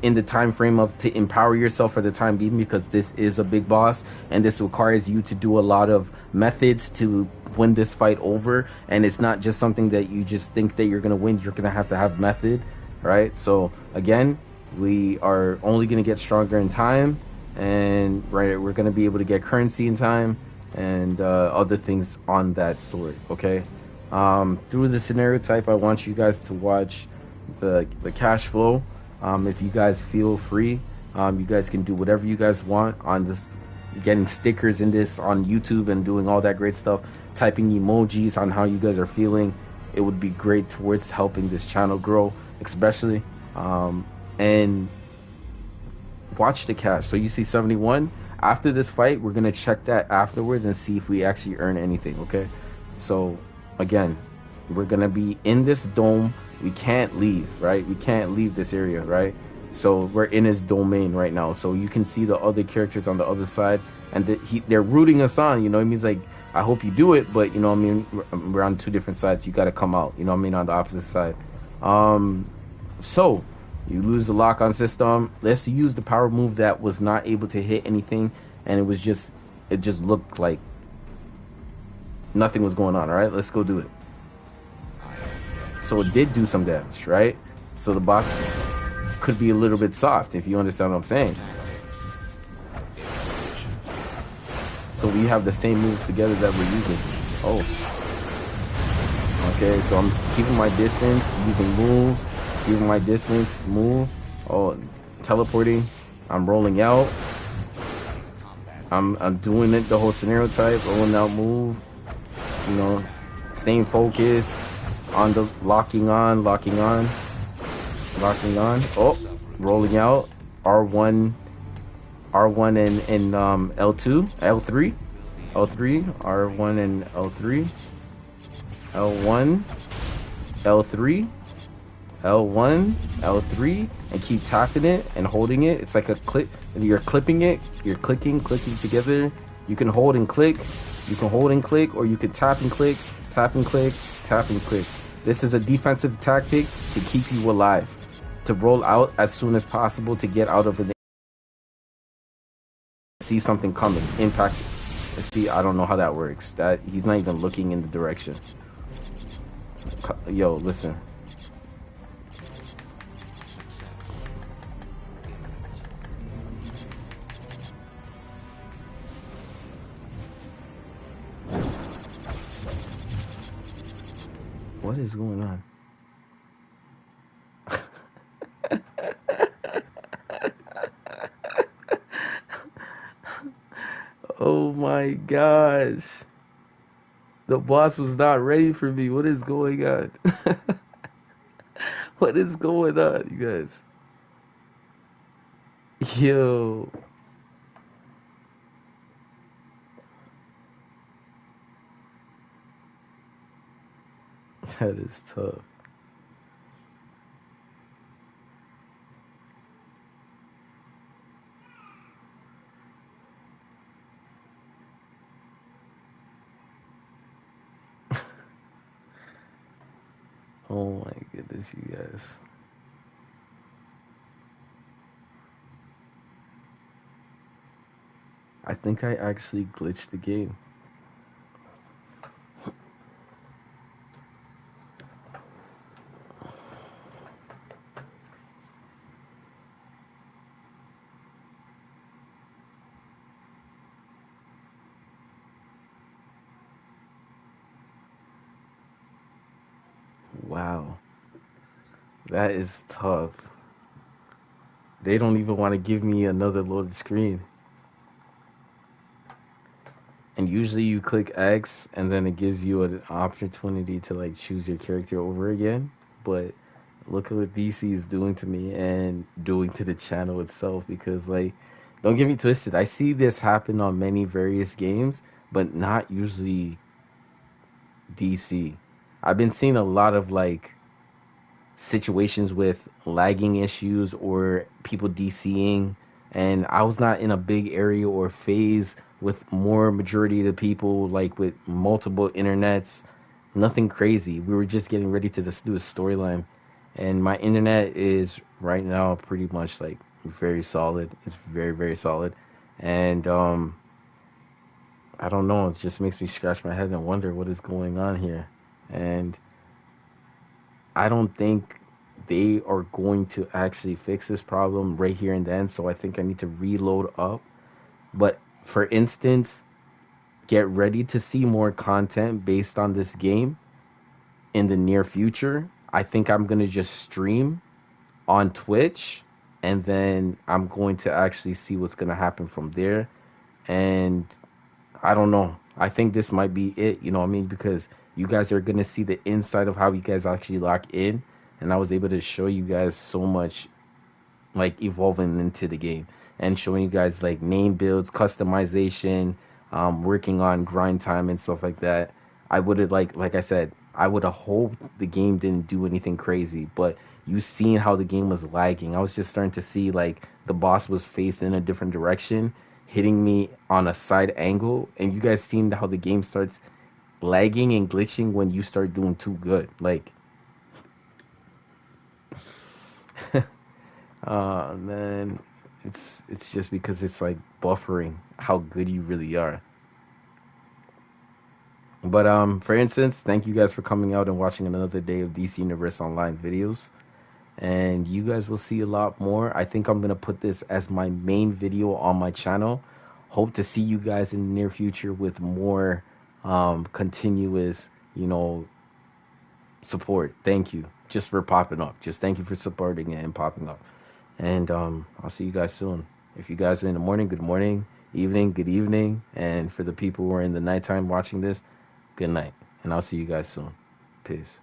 in the time frame of to empower yourself for the time being, because this is a big boss and this requires you to do a lot of methods to win this fight over, and it's not just something that you just think that you're gonna win. You're gonna have method, right? So again, we are only gonna get stronger in time, and right, we're gonna be able to get currency in time and other things on that sort. Okay, through the scenario type, I want you guys to watch the cash flow. If you guys feel free, you guys can do whatever you guys want on this, getting stickers in this on YouTube and doing all that great stuff, typing emojis on how you guys are feeling. It would be great towards helping this channel grow, especially. And watch the cash. So you see 71. After this fight, we're gonna check that afterwards and see if we actually earn anything. Okay, so again, we're gonna be in this dome. We can't leave, right? We can't leave this area, right? So we're in his domain right now. So you can see the other characters on the other side, and they're rooting us on. You know, it means like, I hope you do it, but you know what I mean, we're on two different sides. You got to come out, you know what I mean, on the opposite side. So you lose the lock-on system. Let's use the power move that was not able to hit anything, and it just looked like nothing was going on. All right, let's go do it. So it did do some damage, right? So the boss could be a little bit soft, if you understand what I'm saying. So we have the same moves together that we're using. Oh. Okay, so I'm keeping my distance, using moves, keeping my distance, move. Oh, teleporting. I'm rolling out. I'm doing it the whole scenario type, rolling out move, you know, staying focused on the locking on. Oh, rolling out R1 and L2, L3, R1 and L3, L1, L3, L1, L3, and keep tapping it and holding it. It's like a clip. You're clipping it. You're clicking together. You can hold and click. You can hold and click, or you can tap and click, tap and click, tap and click. This is a defensive tactic to keep you alive, to roll out as soon as possible to get out of it. See something coming, impact. See, I don't know how that works. That he's not even looking in the direction. Yo, listen. What is going on? Oh my gosh. The boss was not ready for me. What is going on? What is going on, you guys? Yo. That is tough. Oh my goodness, you guys. I think I actually glitched the game. Wow. That is tough. They don't even want to give me another loaded screen. And usually you click X and then it gives you an opportunity to like choose your character over again. But look at what DC is doing to me and doing to the channel itself, because like, don't get me twisted. I see this happen on many various games, but not usually DC. I've been seeing a lot of like situations with lagging issues or people DCing, and I was not in a big area or phase with more majority of the people, like with multiple internets, nothing crazy. We were just getting ready to just do a storyline, and my internet is right now pretty much like very solid. It's very, very solid. And I don't know, it just makes me scratch my head and wonder what is going on here. And I don't think they are going to actually fix this problem right here and then. So I think I need to reload up. But for instance, get ready to see more content based on this game in the near future. I think I'm going to just stream on Twitch, and then I'm going to actually see what's going to happen from there. And I don't know. I think this might be it, you know what I mean? Because you guys are going to see the inside of how you guys actually lock in. And I was able to show you guys so much, like, evolving into the game. And showing you guys, like, name builds, customization, working on grind time and stuff like that. I would have, like I said, I would have hoped the game didn't do anything crazy. But you seen how the game was lagging. I was just starting to see, like, the boss was facing a different direction, hitting me on a side angle, and you guys seen how the game starts lagging and glitching when you start doing too good. Like, man, it's just because it's like buffering how good you really are. But for instance, thank you guys for coming out and watching another day of DC Universe Online videos. And you guys will see a lot more. I think I'm gonna put this as my main video on my channel. Hope to see you guys in the near future with more continuous, you know, support. Thank you just for popping up. Just thank you for supporting it and popping up. And I'll see you guys soon. If you guys are in the morning, good morning. evening, good evening. And for the people who are in the nighttime watching this, good night. And I'll see you guys soon. Peace.